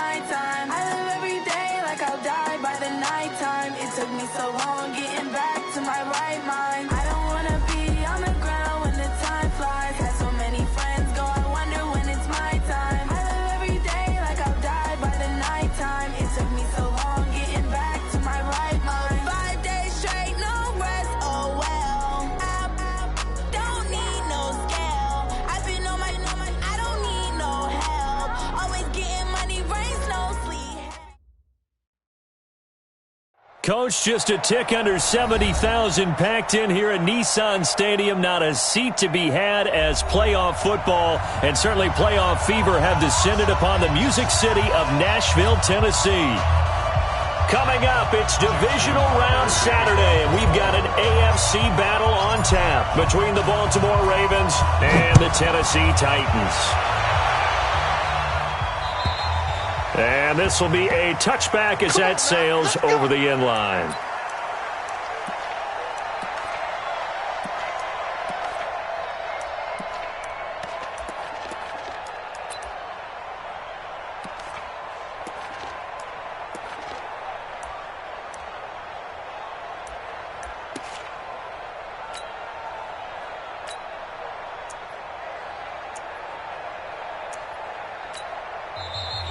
my time. I live every day like I'll die by the nighttime. It took me so long getting back to my right mind. I don't wanna be on the ground when the time flies. Had so many friends go, I wonder when it's my time. I live every day like I'll die by the nighttime. It took me so long getting back to my right mind. 5 days straight, no rest, oh well. I don't need no scale. I've been on my, I don't need no help. Always getting money, rains, no sleep. Coach, just a tick under 70,000 packed in here at Nissan Stadium. Not a seat to be had as playoff football and certainly playoff fever have descended upon the Music City of Nashville, Tennessee. Coming up, it's Divisional Round Saturday, and we've got an AFC battle on tap between the Baltimore Ravens and the Tennessee Titans. And this will be a touchback as that sails over the end line.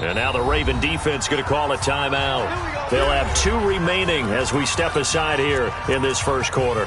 And now the Raven defense going to call a timeout. They'll have 2 remaining as we step aside here in this first quarter.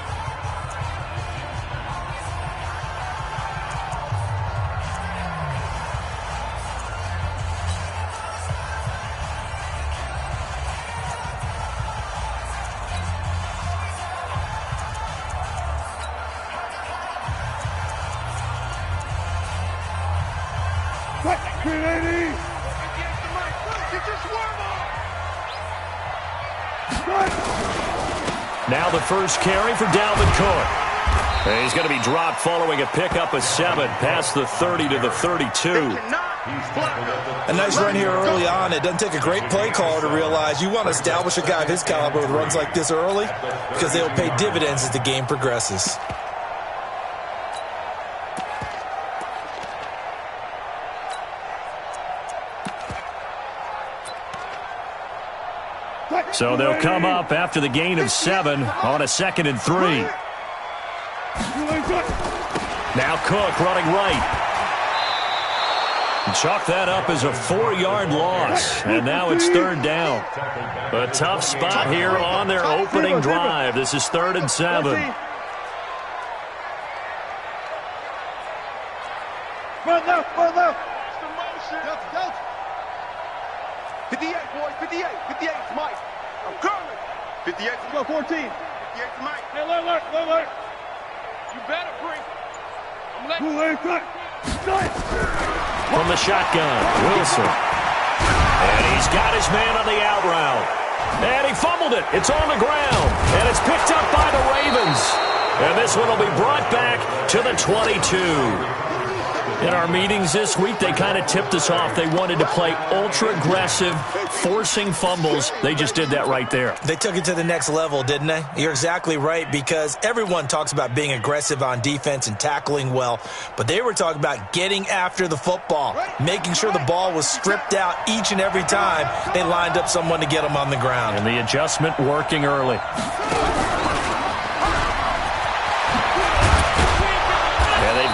Now the first carry for Dalvin Cook. And he's going to be dropped following a pickup of 7 past the 30 to the 32. A nice run here early on. It doesn't take a great play caller to realize you want to establish a guy of his caliber with runs like this early because they'll pay dividends as the game progresses. So they'll come up after the gain of 7 on a 2nd and 3. Now Cook running right. Chalk that up as a 4-yard loss. And now it's 3rd down. A tough spot here on their opening drive. This is 3rd and 7. Run left. 58, boys, 58. 58 is Mike. I'm coming. 58 to go, 14. 58 to Mike. Hey, look. You better bring. I'm letting From the shotgun, Wilson. And he's got his man on the out route. And he fumbled it. It's on the ground. And it's picked up by the Ravens. And this one will be brought back to the 22. In our meetings this week, they kind of tipped us off. They wanted to play ultra-aggressive, forcing fumbles. They just did that right there. They took it to the next level, didn't they? You're exactly right, because everyone talks about being aggressive on defense and tackling well, but they were talking about getting after the football, making sure the ball was stripped out each and every time they lined up someone to get them on the ground. And the adjustment working early.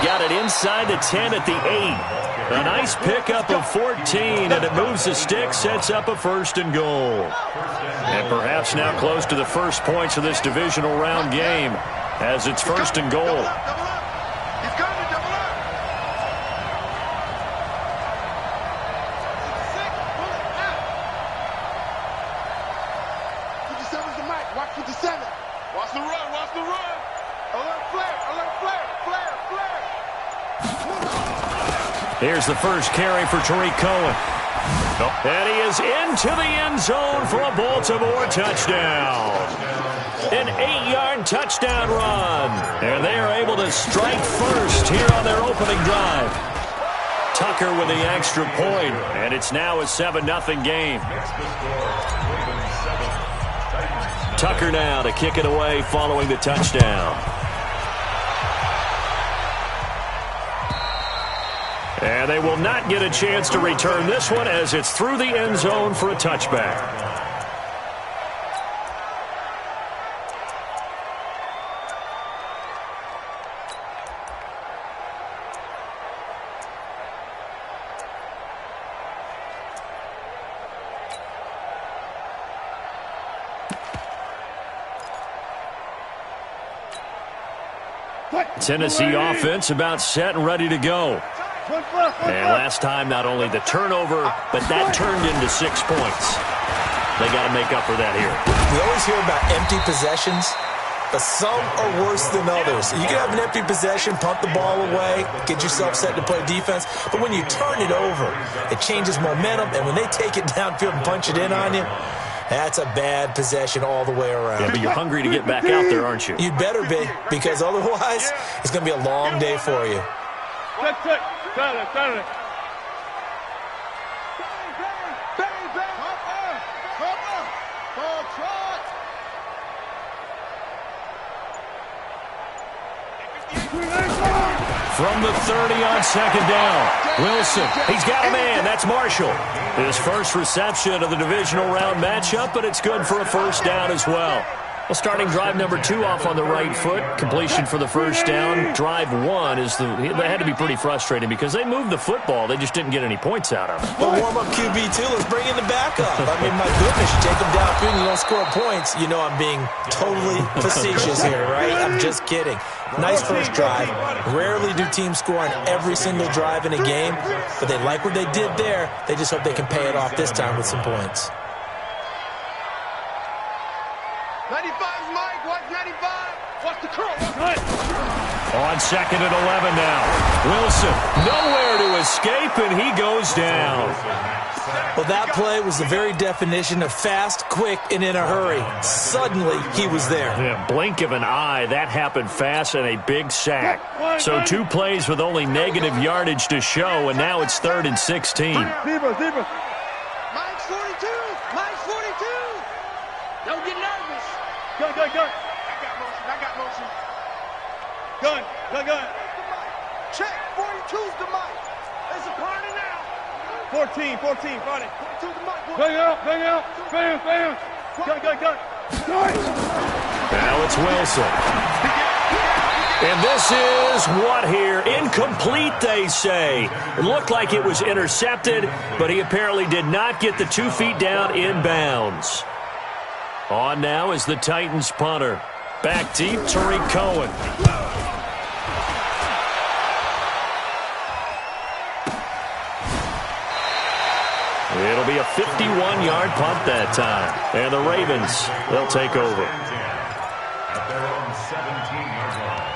Got it inside the 10 at the 8. A nice pickup of 14, and it moves the stick, sets up a 1st and goal. And perhaps now close to the first points of this divisional round game as it's 1st and goal. Here's the first carry for Tariq Cohen. And he is into the end zone for a Baltimore touchdown. An 8-yard touchdown run. And they are able to strike first here on their opening drive. Tucker with the extra point, and it's now a 7-0 game. Tucker now to kick it away following the touchdown. And they will not get a chance to return this one as it's through the end zone for a touchback. Tennessee offense about set and ready to go. And last time, not only the turnover, but that turned into 6 points. They got to make up for that here. We always hear about empty possessions, but some are worse than others. You can have an empty possession, punt the ball away, get yourself set to play defense, but when you turn it over, it changes momentum, and when they take it downfield and punch it in on you, that's a bad possession all the way around. Yeah, but you're hungry to get back out there, aren't you? You'd better be, because otherwise, it's going to be a long day for you. From the 30 on second down, Wilson. He's got a man. That's Marshall. His first reception of the divisional round matchup, but it's good for a first down as well. Well, starting drive number 2 off on the right foot. Completion for the first down. Drive 1 is they had to be pretty frustrating because they moved the football. They just didn't get any points out of it. Well, warm-up QB2, let's bring in the backup. I mean, my goodness, you take them downfield and you don't score points. You know I'm being totally facetious here, right? I'm just kidding. Nice first drive. Rarely do teams score on every single drive in a game, but they like what they did there. They just hope they can pay it off this time with some points. 95's Mike. Watch 95. Watch the curl. On second and 11 now. Wilson, nowhere to escape, and he goes down. Well, that play was the very definition of fast, quick, and in a hurry. Suddenly, he was there. Yeah, blink of an eye, that happened fast and a big sack. So 2 plays with only negative yardage to show, and now it's 3rd and 16. Mike's 42. Mike's 42. Don't get nervous. Gun. I got motion. Gun. Check. 42's the Mike. There's a party now. 14, Friday. 42's the Mike. Bang out. Bam. Gun. Now it's Wilson. And this is what here? Incomplete, they say. It looked like it was intercepted, but he apparently did not get the 2 feet down in bounds. On now is the Titans punter. Back deep, Tariq Cohen. It'll be a 51-yard punt that time. And the Ravens, they'll take over. At their own 17-yard line.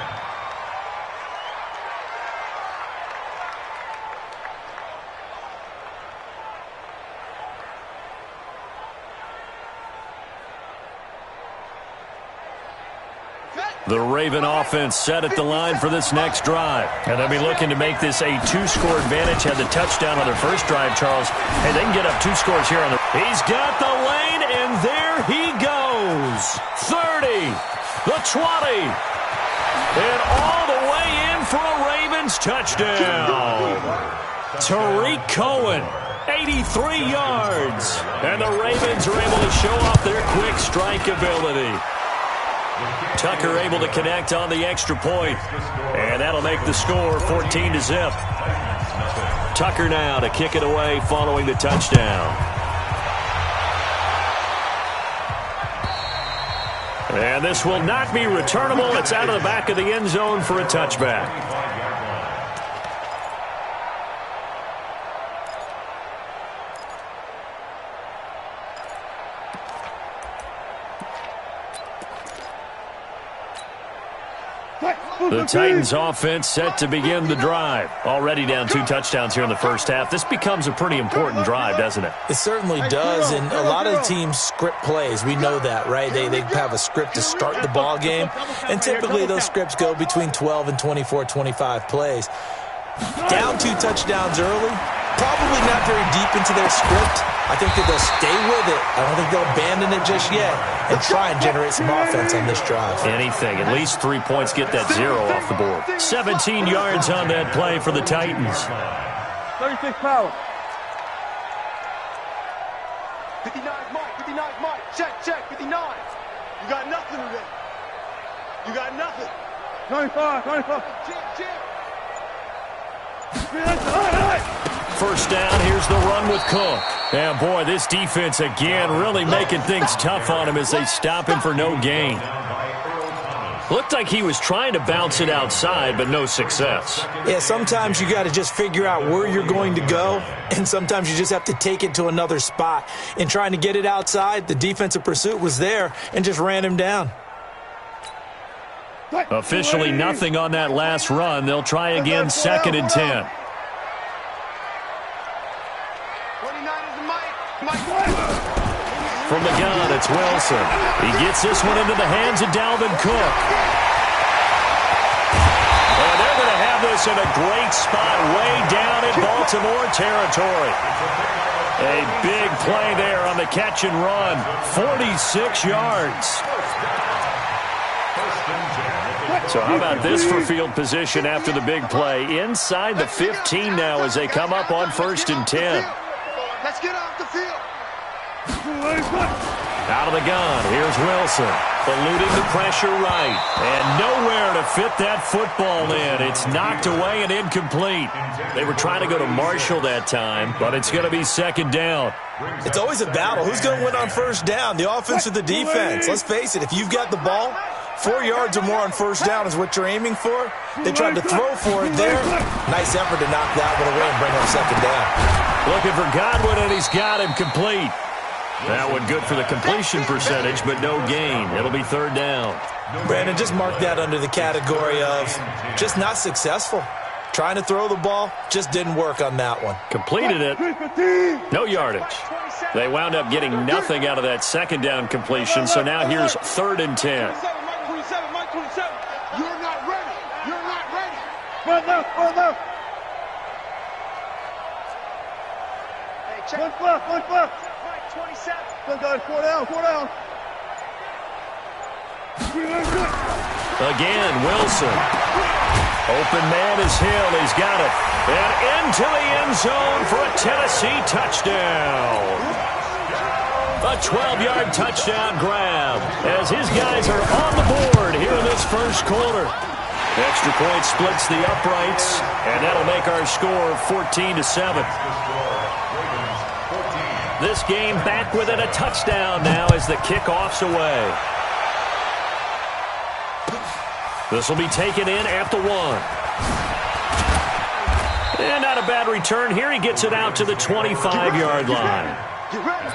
The Raven offense set at the line for this next drive. And they'll be looking to make this a 2-score advantage. Had the touchdown on their first drive, Charles. Hey, they can get up 2 scores here on the... He's got the lane, and there he goes. 30, the 20, and all the way in for a Ravens touchdown. Tariq Cohen, 83 yards. And the Ravens are able to show off their quick strike ability. Tucker able to connect on the extra point, and that'll make the score 14-0. Tucker now to kick it away following the touchdown. And this will not be returnable. It's out of the back of the end zone for a touchback. The Titans offense set to begin the drive. Already down 2 touchdowns here in the first half. This becomes a pretty important drive, doesn't it? It certainly does, and a lot of teams script plays. We know that, right? They have a script to start the ball game, and typically those scripts go between 12 and 24, 25 plays. Down 2 touchdowns early, probably not very deep into their script. I think that they'll stay with it. I don't think they'll abandon it just yet and try and generate some offense on this drive. Anything. At least 3 points, get that 0 off the board. 17 yards on that play for the Titans. 36 power. 59 Mike, 59 Mike. Check, 59. You got nothing today. You got nothing. 25. Jim. First down, here's the run with Cook. And boy, this defense again really making things tough on him as they stop him for no gain. Looked like he was trying to bounce it outside, but no success. Yeah, sometimes you got to just figure out where you're going to go, and sometimes you just have to take it to another spot. In trying to get it outside, the defensive pursuit was there and just ran him down. Officially nothing on that last run. They'll try again, 2nd and 10. 29 is Mike. From the gun, it's Wilson. He gets this one into the hands of Dalvin Cook. And they're going to have this in a great spot way down in Baltimore territory. A big play there on the catch and run. 46 yards. So how about this for field position after the big play? Inside the 15 now as they come up on 1st and 10. Let's get off the field. Out of the gun, here's Wilson. Eluding the pressure right. And nowhere to fit that football in. It's knocked away and incomplete. They were trying to go to Marshall that time, but it's going to be 2nd down. It's always a battle. Who's going to win on 1st down, the offense or the defense? Let's face it, if you've got the ball, 4 yards or more on 1st down is what you're aiming for. They tried to throw for it there. Nice effort to knock that one away and bring up 2nd down. Looking for Godwin, and he's got him complete. That one good for the completion percentage, but no gain. It'll be 3rd down. Brandon, just mark that under the category of just not successful. Trying to throw the ball, just didn't work on that one. Completed it. No yardage. They wound up getting nothing out of that 2nd down completion, so now here's 3rd and 10. Mike 27. You're not ready. Run left. Hey, check. One left. Mike 27. Good guys, 4 down. Again, Wilson. Open man is Hill. He's got it. And into the end zone for a Tennessee touchdown. A 12-yard touchdown grab as his guys are on the board here in this 1st quarter. Extra point splits the uprights, and that'll make our score 14-7. This game back within a touchdown now as the kickoff's away. This will be taken in at the 1. And not a bad return here. He gets it out to the 25-yard line. Get ready.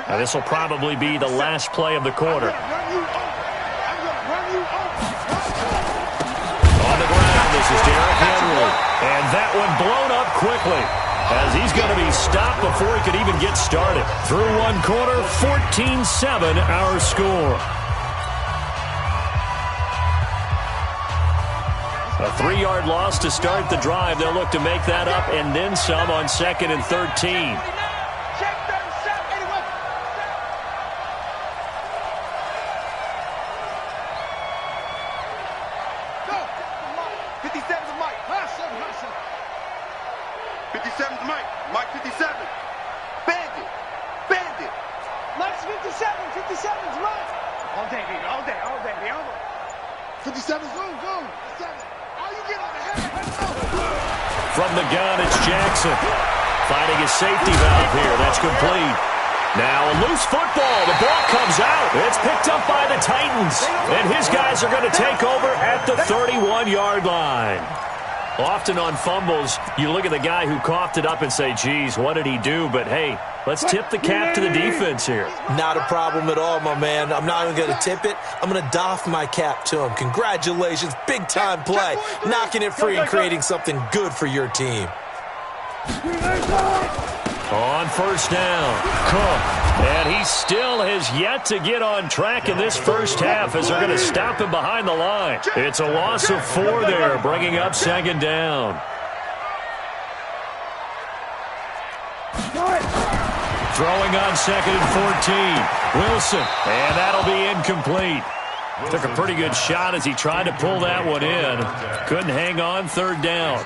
Now, this will probably be the last play of the quarter. On the ground, this is Derrick Henry. And that one blown up quickly as he's going to be stopped before he could even get started. Through 1 quarter, 14-7 our score. A 3-yard loss to start the drive. They'll look to make that up and then some on 2nd and 13. Mike 57. Bandit. Mike's 57. 57's Mike. All day, baby. All day. 57's go. 7. Oh, you get on the head. Let's go. From the gun, it's Jackson. Finding his safety valve here. That's complete. Now a loose football. The ball comes out. It's picked up by the Titans. And his guys are going to take over at the 31-yard line. Often on fumbles, you look at the guy who coughed it up and say, geez, what did he do? But, hey, let's tip the cap to the defense here. Not a problem at all, my man. I'm not even going to tip it. I'm going to doff my cap to him. Congratulations. Big-time play. Knocking it free and creating something good for your team. On 1st down, Cook. And he still has yet to get on track in this first half as they're going to stop him behind the line. It's a loss of 4 there, bringing up 2nd down. Throwing on 2nd and 14. Wilson, and that'll be incomplete. Took a pretty good shot as he tried to pull that one in. Couldn't hang on, 3rd down.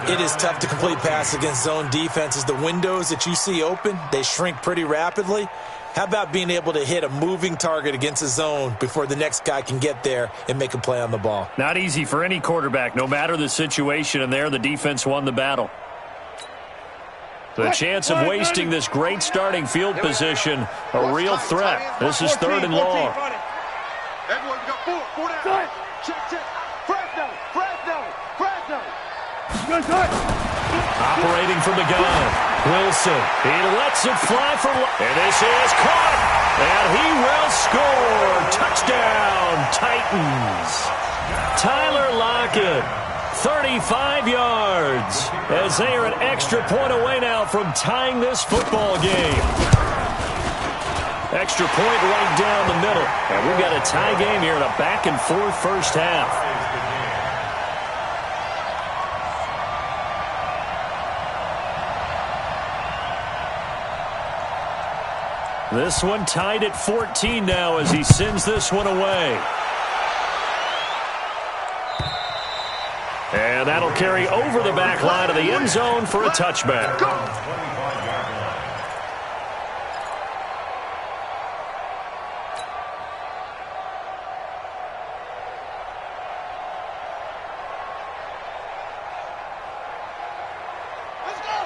It is tough to complete passes against zone defenses. The windows that you see open, they shrink pretty rapidly. How about being able to hit a moving target against a zone before the next guy can get there and make a play on the ball? Not easy for any quarterback, no matter the situation, and there the defense won the battle. The chance of wasting this great starting field position, a real threat. This is 3rd and long. Everyone got 4 down. Check. Fresno. Operating from the gun. Wilson. He lets it fly for... And this is caught. And he will score. Touchdown, Titans. Tyler Lockett, 35 yards. As they are an extra point away now from tying this football game. Extra point right down the middle. And we've got a tie game here in a back-and-forth first half. This one tied at 14 now as he sends this one away. And that'll carry over the back line of the end zone for a touchback.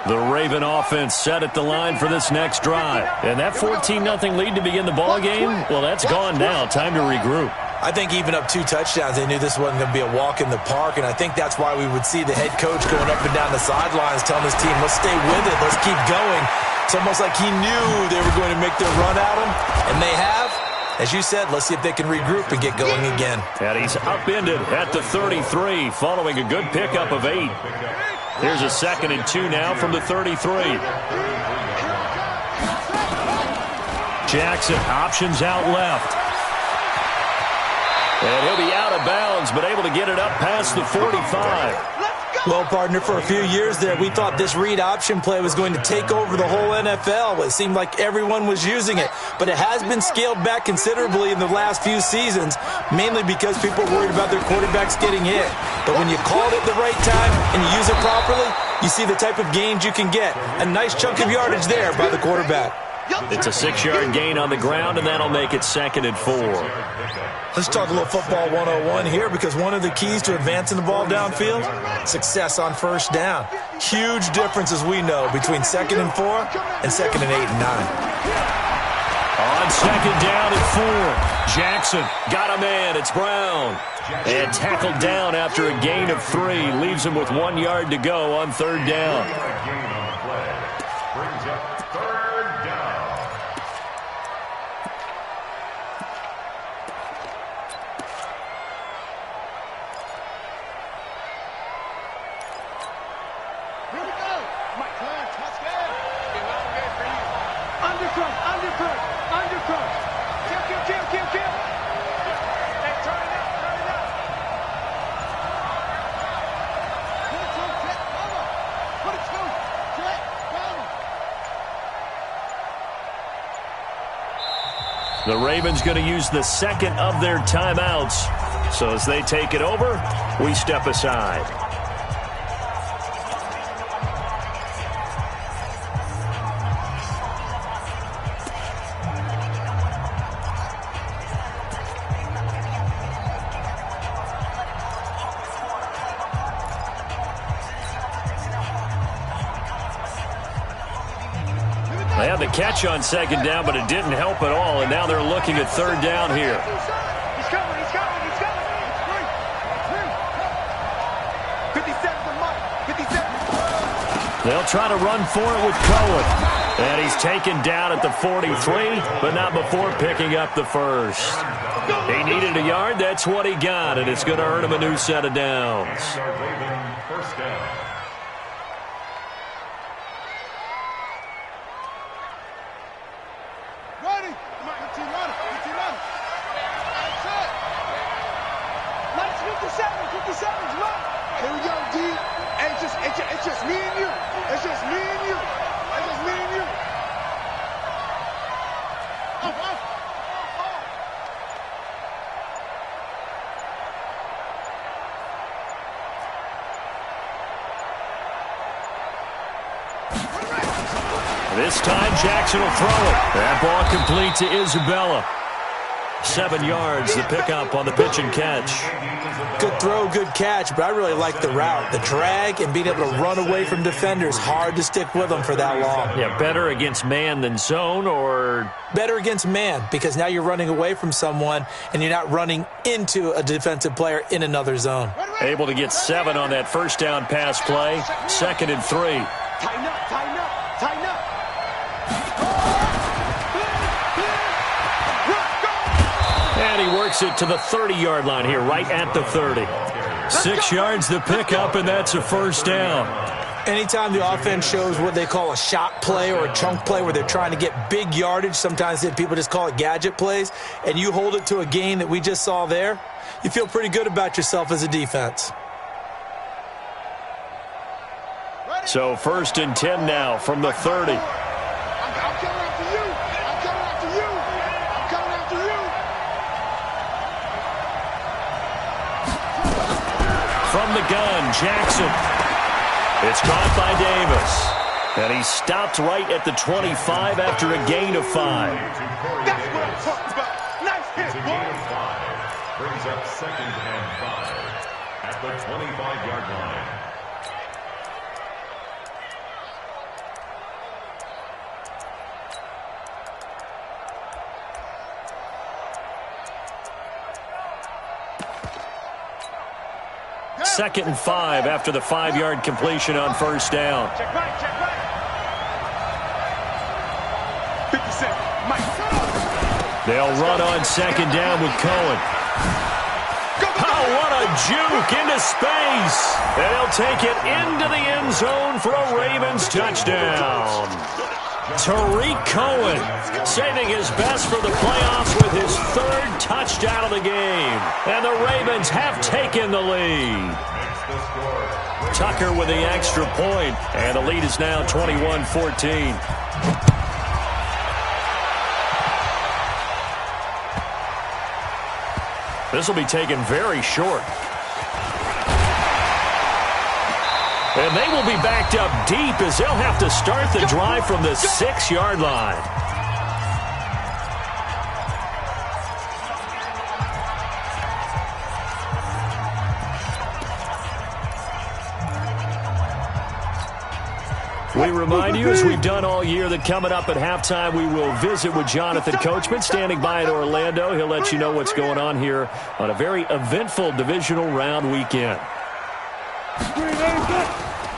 The Raven offense set at the line for this next drive. And that 14-0 lead to begin the ball game, well, that's gone now. Time to regroup. I think even up 2 touchdowns, they knew this wasn't going to be a walk in the park, and I think that's why we would see the head coach going up and down the sidelines telling his team, let's stay with it, let's keep going. It's almost like he knew they were going to make their run at him, and they have. As you said, let's see if they can regroup and get going again. And he's upended at the 33 following a good pickup of 8. Here's a 2nd and 2 now from the 33. Jackson options out left. And he'll be out of bounds, but able to get it up past the 45. Well, partner, for a few years there, we thought this read option play was going to take over the whole NFL. It seemed like everyone was using it, but it has been scaled back considerably in the last few seasons, mainly because people are worried about their quarterbacks getting hit. But when you call it the right time and you use it properly, you see the type of gains you can get. A nice chunk of yardage there by the quarterback. It's a 6-yard gain on the ground, and that'll make it 2nd and 4. Let's talk a little football 101 here, because one of the keys to advancing the ball downfield, success on first down. Huge difference, as we know, between 2nd and 4 and 2nd and 8 and 9. On 2nd down and 4, Jackson got a man. It's Brown. And tackled down after a gain of 3. Leaves him with 1 yard to go on 3rd down. The Ravens going to use the 2nd of their timeouts. So as they take it over, we step aside. They had the catch on 2nd down, but it didn't help at all, and now they're looking at 3rd down here. He's coming. 57's the mark. 57. They'll try to run for it with Cohen. And he's taken down at the 43, but not before picking up the first. He needed a yard. That's what he got, and it's going to earn him a new set of downs. First down. It's just me and you. It's just me and you. This time Jackson will throw it. That ball complete to Isabella. 7 yards, the pickup on the pitch and catch. Good throw, good catch, but I really like the route. The drag and being able to run away from defenders. Hard to stick with them for that long. Yeah, better against man than zone, or? Better against man, because now you're running away from someone and you're not running into a defensive player in another zone. Able to get 7 on that first down pass play. 2nd and 3. Tighten up, tighten up, tighten up. And he works it to the 30-yard line here, right at the 30. 6 yards the pickup, and that's a first down. Anytime the offense shows what they call a shot play or a chunk play where they're trying to get big yardage, sometimes people just call it gadget plays, and you hold it to a gain that we just saw there, you feel pretty good about yourself as a defense. So 1st and 10 now from the 30. I'm coming after you. I'm coming after you. I'm coming after you. From the gun, Jackson. It's caught by Davis. And he stopped right at the 25 after a gain of 5. That's what I'm talking about. Nice hit, boy. Brings up 2nd and 5 at the 25-yard line. Second and 5 after the 5-yard completion on first down. Check right, check right. 57, Mike. They'll run on second down with Cohen. Oh, what a juke into space. And he'll take it into the end zone for a Ravens touchdown. Tariq Cohen saving his best for the playoffs with his 3rd touchdown of the game. And the Ravens have taken the lead. Tucker with the extra point, and the lead is now 21-14. This will be taken very short. And they will be backed up deep as they'll have to start the drive from the 6-yard line. We remind you, as we've done all year, that coming up at halftime, we will visit with Jonathan Coachman, standing by in Orlando. He'll let you know what's going on here on a very eventful divisional round weekend.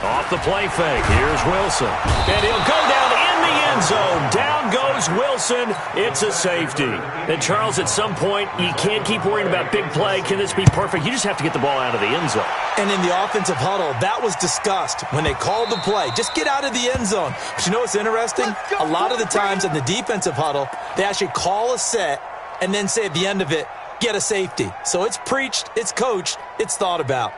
Off the play fake, here's Wilson. And he'll go down in the end zone. Down goes Wilson. It's a safety. And Charles, at some point, you can't keep worrying about big play. Can this be perfect? You just have to get the ball out of the end zone. And in the offensive huddle, that was discussed when they called the play. Just get out of the end zone. But you know what's interesting? A lot of the times in the defensive huddle, they actually call a set and then say at the end of it, get a safety. So it's preached, it's coached, it's thought about.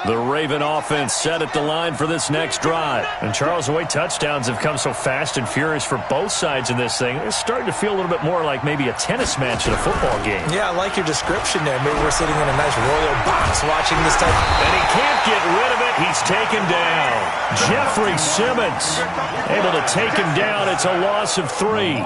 The Raven offense set at the line for this next drive. And Charles, the way touchdowns have come so fast and furious for both sides in this thing, it's starting to feel a little bit more like maybe a tennis match in a football game. Yeah, I like your description there. Maybe we're sitting in a nice royal box watching this type. And he can't get rid of it. He's taken down. Jeffrey Simmons able to take him down. It's a loss of 3.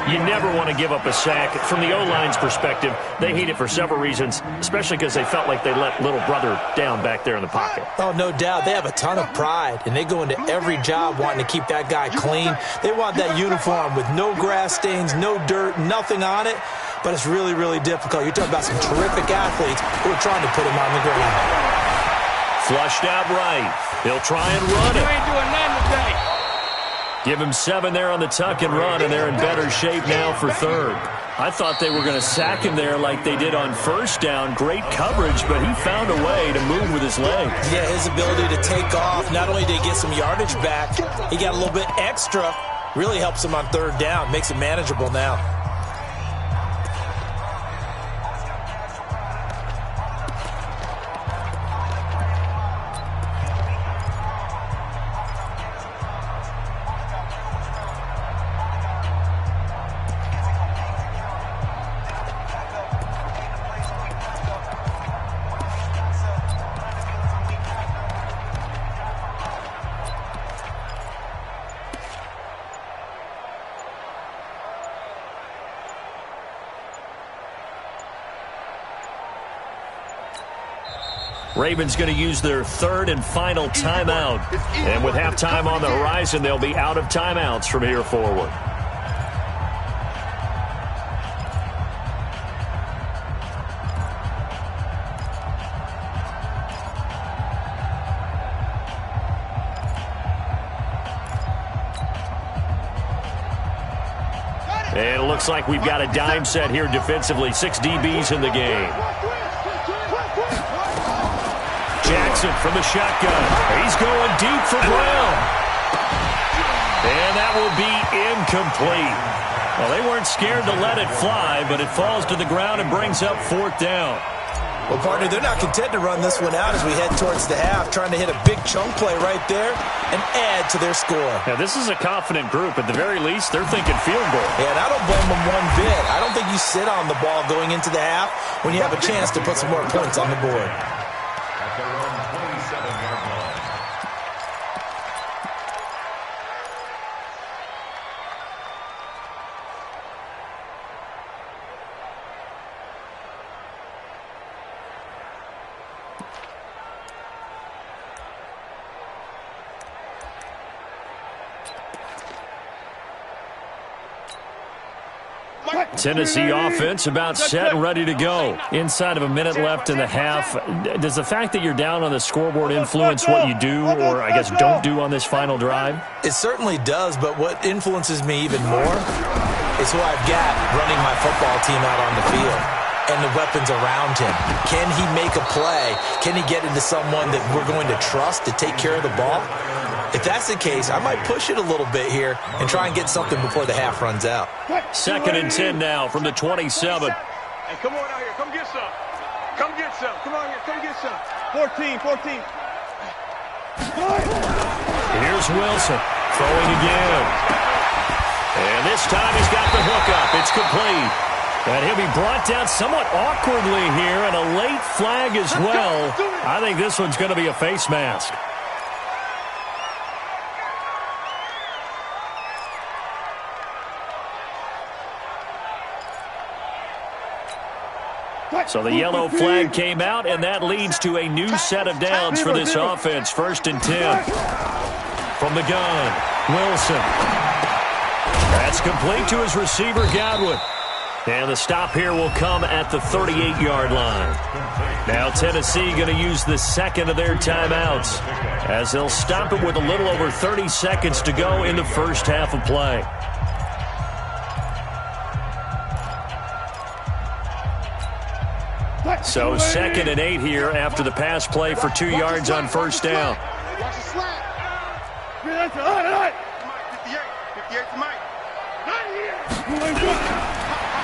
You never want to give up a sack. From the O-line's perspective, they hate it for several reasons, especially because they felt like they let little brother down back there in the pocket. Oh, no doubt. They have a ton of pride, and they go into every job wanting to keep that guy clean. They want that uniform with no grass stains, no dirt, nothing on it, but it's really, really difficult. You're talking about some terrific athletes who are trying to put him on the ground. Flushed out right. He'll try and run it. You ain't doing nothing today. Give him 7 there on the tuck and run, and they're in better shape now for 3rd. I thought they were going to sack him there like they did on first down. Great coverage, but he found a way to move with his legs. Yeah, his ability to take off, not only did he get some yardage back, he got a little bit extra. Really helps him on 3rd down, makes it manageable now. Ravens going to use their third and final timeout. And with halftime on the horizon, they'll be out of timeouts from here forward. And it looks like we've got a dime set here defensively. 6 DBs in the game. Jackson from the shotgun. He's going deep for Brown. And that will be incomplete. Well, they weren't scared to let it fly, but it falls to the ground and brings up 4th down. Well, partner, they're not content to run this one out as we head towards the half, trying to hit a big chunk play right there and add to their score. Now, this is a confident group. At the very least, they're thinking field goal. Yeah, and I don't blame them one bit. I don't think you sit on the ball going into the half when you have a chance to put some more points on the board. At their own 27-yard line. Tennessee offense about set and ready to go. Inside of a minute left in the half. Does the fact that you're down on the scoreboard influence what you do, or I guess don't do on this final drive? It certainly does, but what influences me even more is who I've got running my football team out on the field and the weapons around him. Can he make a play? Can he get into someone that we're going to trust to take care of the ball? If that's the case, I might push it a little bit here and try and get something before the half runs out. 2nd and 10 now from the 27. Hey, come on out here. Come get some. Come get some. Come on here. Come get some. 14. Here's Wilson throwing again. And this time he's got the hook up. It's complete. And he'll be brought down somewhat awkwardly here, and a late flag as well. I think this one's going to be a face mask. So the yellow flag came out, and that leads to a new set of downs for this offense. 1st and 10. From the gun, Wilson. That's complete to his receiver, Godwin. And the stop here will come at the 38-yard line. Now Tennessee going to use the second of their timeouts as they'll stop it with a little over 30 seconds to go in the first half of play. So 2nd and 8 here after the pass play for 2 yards on 1st down. Watch the slap.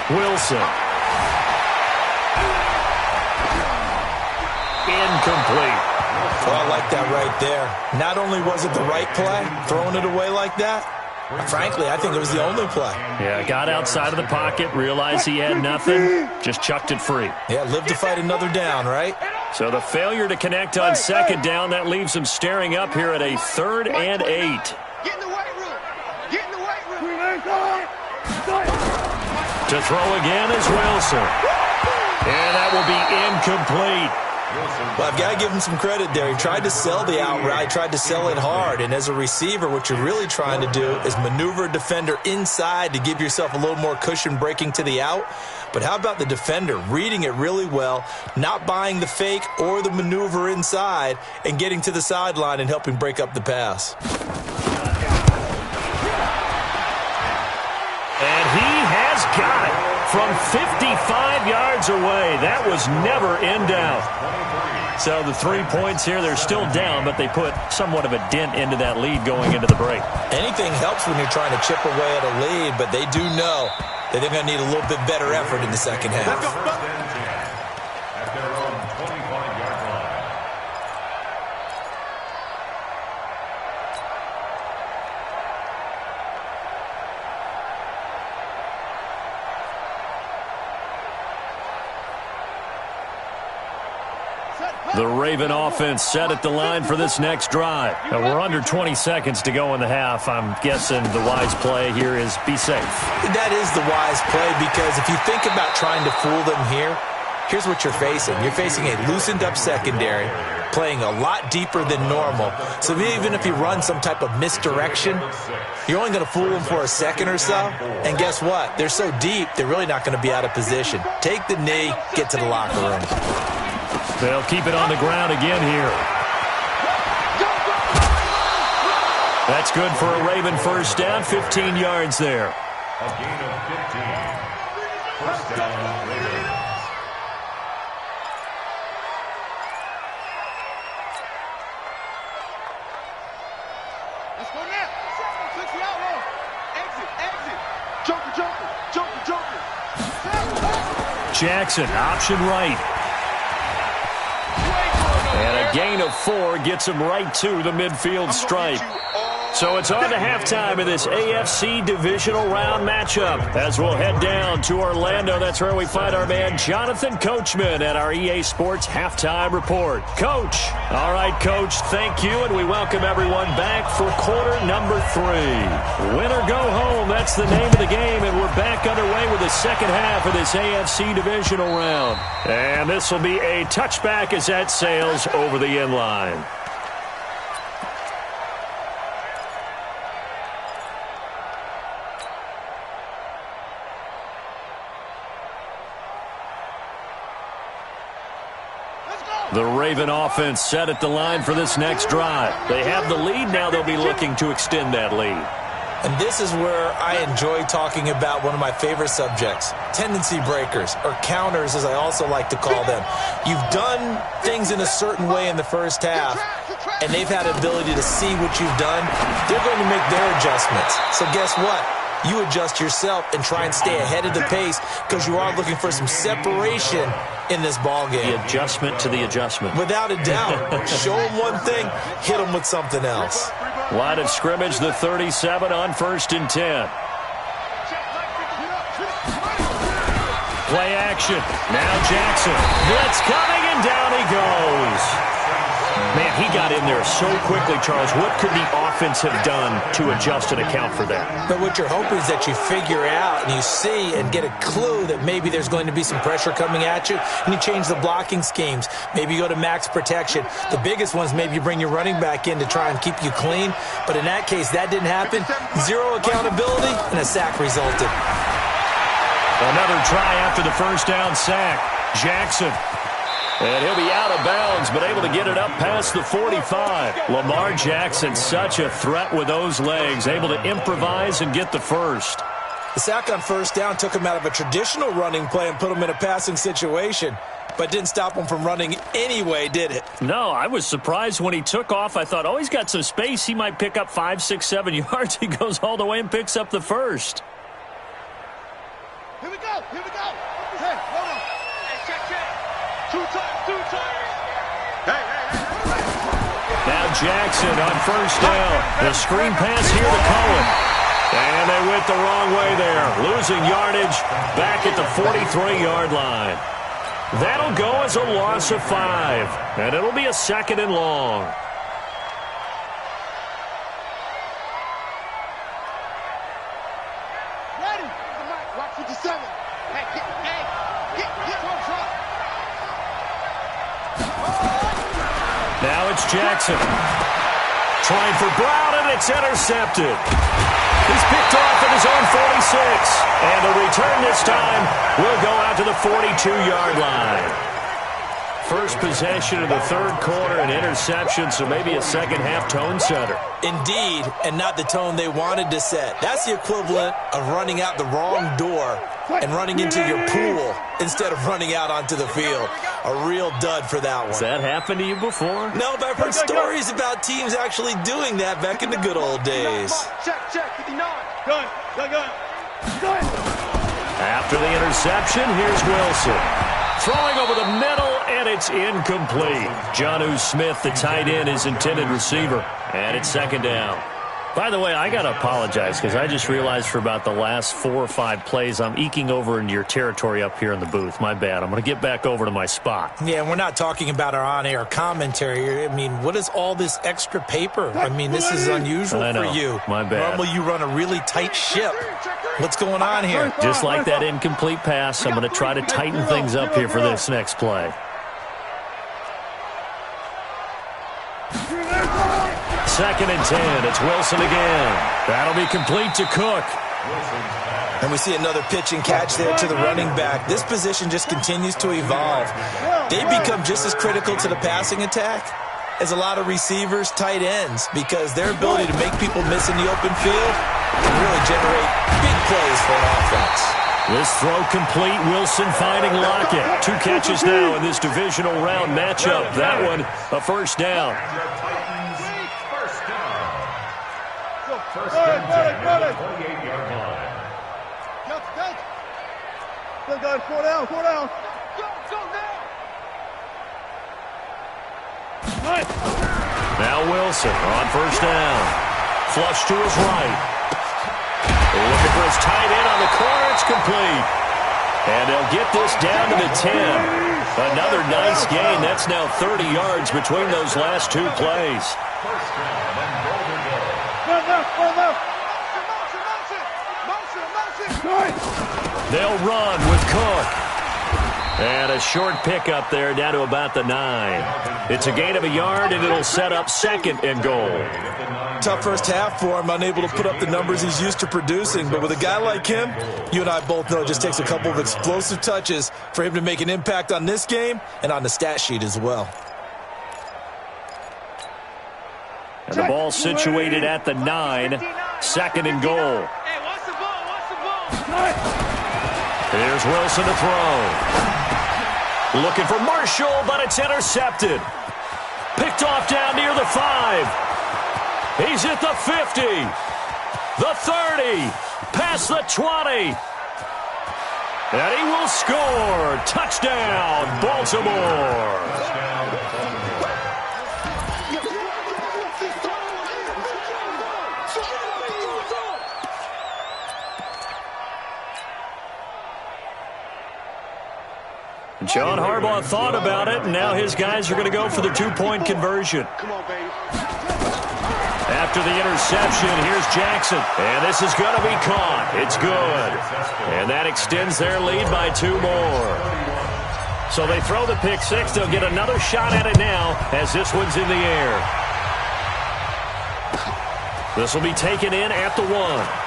Wilson. Incomplete. Oh, I like that right there. Not only was it the right play, throwing it away like that, frankly, I think it was the only play. Yeah, got outside of the pocket, realized he had nothing, just chucked it free. Yeah, live to fight another down, right? So the failure to connect on 2nd down, that leaves him staring up here at a 3rd and 8. Get in the weight room. Get in the weight room. To throw again is Wilson. And that will be incomplete. Well, I've got to give him some credit there. He tried to sell the outright, tried to sell it hard. And as a receiver, what you're really trying to do is maneuver a defender inside to give yourself a little more cushion breaking to the out. But how about the defender reading it really well, not buying the fake or the maneuver inside, and getting to the sideline and helping break up the pass. And he has got it from 55 yards away. That was never in doubt. So the 3 points here, they're still down, but they put somewhat of a dent into that lead going into the break. Anything helps when you're trying to chip away at a lead, but they do know that they're going to need a little bit better effort in the second half. At their own 25-yard line. The Raven offense set at the line for this next drive. Now we're under 20 seconds to go in the half. I'm guessing the wise play here is be safe. That is the wise play, because if you think about trying to fool them here, here's what you're facing. You're facing a loosened-up secondary, playing a lot deeper than normal. So even if you run some type of misdirection, you're only going to fool them for a second or so. And guess what? They're so deep, they're really not going to be out of position. Take the knee, get to the locker room. They'll keep it on the ground again here. That's good for a Raven first down, 15 yards there. A gain of 15. First down, Ravens. Let's go now. 60 out low. Exit. Joker. Jackson, option right. And a gain of 4 gets him right to the midfield stripe. So it's on to halftime in this AFC divisional round matchup. As we'll head down to Orlando, that's where we find our man Jonathan Coachman at our EA Sports Halftime Report. Coach. All right, Coach, thank you, and we welcome everyone back for quarter number 3. Win or go home, that's the name of the game, and we're back underway with the second half of this AFC divisional round. And this will be a touchback as that sails over the end line. The Raven offense set at the line for this next drive. They have the lead. Now they'll be looking to extend that lead. And this is where I enjoy talking about one of my favorite subjects, tendency breakers, or counters as I also like to call them. You've done things in a certain way in the first half, and they've had the ability to see what you've done. They're going to make their adjustments. So guess what? You adjust yourself and try and stay ahead of the pace because you are looking for some separation in this ball game. The adjustment to the adjustment. Without a doubt. Show them one thing, hit them with something else. Line of scrimmage, the 37 on 1st and 10. Play action. Now Jackson. Blitz coming, and down he goes. Man, he got in there so quickly, Charles. What could the offense have done to adjust and account for that? But what you're hoping is that you figure out and you see and get a clue that maybe there's going to be some pressure coming at you, and you change the blocking schemes. Maybe you go to max protection. The biggest one is maybe you bring your running back in to try and keep you clean. But in that case, that didn't happen. Zero accountability, and a sack resulted. Another try after the first down sack. Jackson. And he'll be out of bounds, but able to get it up past the 45. Lamar Jackson, such a threat with those legs, able to improvise and get the first. The sack on first down took him out of a traditional running play and put him in a passing situation, but didn't stop him from running anyway, did it? No, I was surprised when he took off. I thought, oh, he's got some space. He might pick up 5, 6, 7 yards. He goes all the way and picks up the first. Here we go. Hey, hold on. Hey, check. Two times. Hey. Now Jackson on first down. The screen pass here to Cohen. And they went the wrong way there. Losing yardage back at the 43-yard line. That'll go as a loss of 5. And it'll be a 2nd and long. Ready. Watch 57. Hey, get on top. Now it's Jackson. Trying for Brown, and it's intercepted. He's picked off at his own 46. And the return this time will go out to the 42-yard line. First possession of the third quarter, an interception, so maybe a second-half tone setter. Indeed, and not the tone they wanted to set. That's the equivalent of running out the wrong door and running into your pool instead of running out onto the field. A real dud for that one. Has that happened to you before? No, but I've heard stories about teams actually doing that back in the good old days. Check, 59. Gun. After the interception, here's Wilson. Throwing over the middle, and it's incomplete. Jonnu Smith, the tight end, is intended receiver. And it's 2nd down. By the way, I got to apologize because I just realized for about the last 4 or 5 plays, I'm eking over into your territory up here in the booth. My bad. I'm going to get back over to my spot. Yeah, we're not talking about our on-air commentary. I mean, what is all this extra paper? I mean, this is unusual for you. My bad. Normally you run a really tight ship. What's going on here? Just like that incomplete pass, I'm going to try to tighten things up here for this next play. Second and 10. It's Wilson again. That'll be complete to Cook. And we see another pitch and catch there to the running back. This position just continues to evolve. They become just as critical to the passing attack as a lot of receivers, tight ends, because their ability to make people miss in the open field can really generate big plays for an offense. This throw complete. Wilson finding Lockett. 2 catches now in this divisional round matchup. That one, a first down. First and 10 at the 28-yard line. Go, guys, 4 down, 4 down. Go down. Now Wilson on first down. Flush to his right. Looking for his tight end on the corner. It's complete. And they'll get this down to the 10. Another nice gain. That's now 30 yards between those last 2 plays. First down and goal to go. They'll run with Cook. And a short pickup there down to about the 9. It's a gain of a yard, and it'll set up second and goal. Tough first half for him, unable to put up the numbers he's used to producing. But with a guy like him, you and I both know it just takes a couple of explosive touches for him to make an impact on this game and on the stat sheet as well. And the ball situated at the 9. Second and goal. Hey, watch the ball. Here's Wilson to throw. Looking for Marshall, but it's intercepted. Picked off down near the 5. He's at the 50. The 30. Past the 20. And he will score. Touchdown, Baltimore. John Harbaugh thought about it, and now his guys are going to go for the 2-point conversion. Come on, baby. After the interception, here's Jackson. And this is going to be caught. It's good. And that extends their lead by 2 more. So they throw the pick 6. They'll get another shot at it now as this one's in the air. This will be taken in at the 1.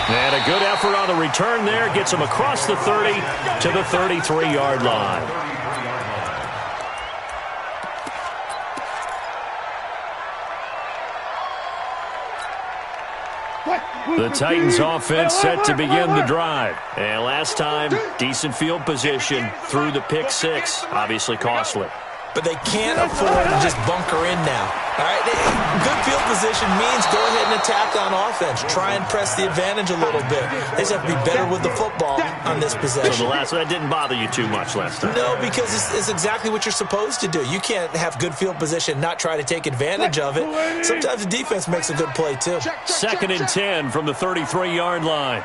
And a good effort on the return there. Gets him across the 30 to the 33-yard line. The Titans offense set to begin the drive. And last time, decent field position through the pick 6. Obviously costly. But they can't afford to just bunker in now. All right, good field position means go ahead and attack on offense. Try and press the advantage a little bit. They just have to be better with the football on this possession. So that didn't bother you too much last time? No, because it's exactly what you're supposed to do. You can't have good field position, not try to take advantage of it. Sometimes the defense makes a good play, too. Second and 10 from the 33-yard line.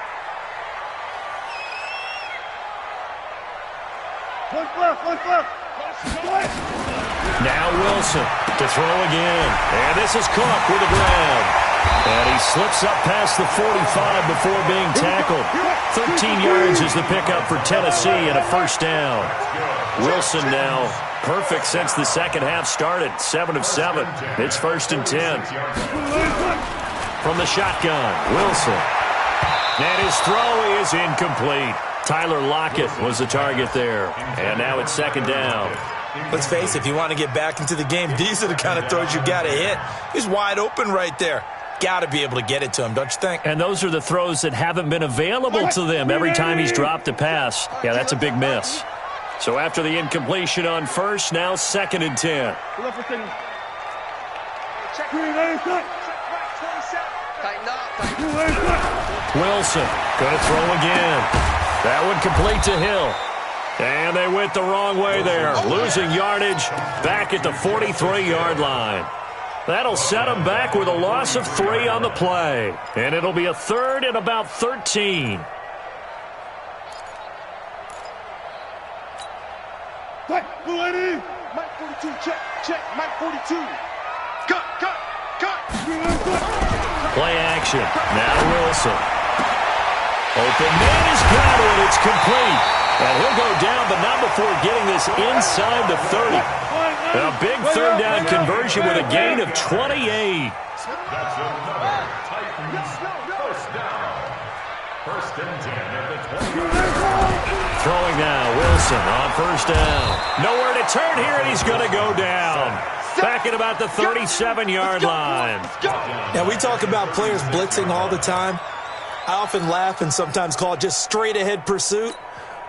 One left. Now Wilson to throw again. And this is Cook with the grab. And he slips up past the 45 before being tackled. 13 yards is the pickup for Tennessee and a first down. Wilson now perfect since the second half started. 7 of 7. It's first and 10. From the shotgun, Wilson. And his throw is incomplete. Tyler Lockett was the target there. And now it's second down. Let's face it, if you want to get back into the game, these are the kind of throws you got to hit. He's wide open right there. Got to be able to get it to him, don't you think? And those are the throws that haven't been available to them every time he's dropped a pass. Yeah, that's a big miss. So after the incompletion on first, now second and 10. Wilson going to throw again. That one complete to Hill. And they went the wrong way there. Losing yardage back at the 43-yard line. That'll set them back with a loss of 3 on the play. And it'll be a 3rd and about 13. Mike 42, check, Mike 42. Cut. Play action. Now Wilson. Open man is got it. It's complete. And he'll go down, but not before getting this inside the 30. A big 3rd down conversion with a gain of 28. That's another Titans first down. 1st and 10 at the 20. Throwing now, Wilson on 1st down. Nowhere to turn here, and he's going to go down. Back at about the 37-yard line. Now, we talk about players blitzing all the time. I often laugh and sometimes call it just straight-ahead pursuit.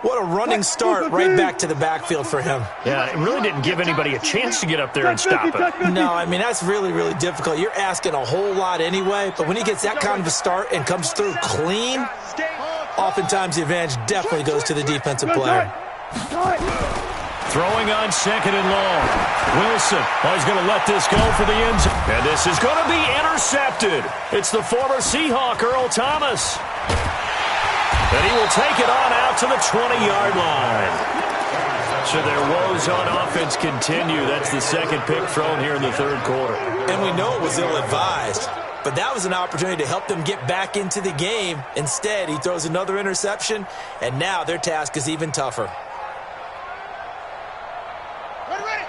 What a running start right back to the backfield for him. Yeah, it really didn't give anybody a chance to get up there and stop it. No, I mean, that's really, really difficult. You're asking a whole lot anyway, but when he gets that kind of a start and comes through clean, oftentimes the advantage definitely goes to the defensive player. Throwing on 2nd and long. Wilson, he's going to let this go for the end zone. And this is going to be intercepted. It's the former Seahawk, Earl Thomas. And he will take it on out to the 20-yard line. So their woes on offense continue. That's the 2nd pick thrown here in the 3rd quarter. And we know it was ill-advised, but that was an opportunity to help them get back into the game. Instead, he throws another interception, and now their task is even tougher.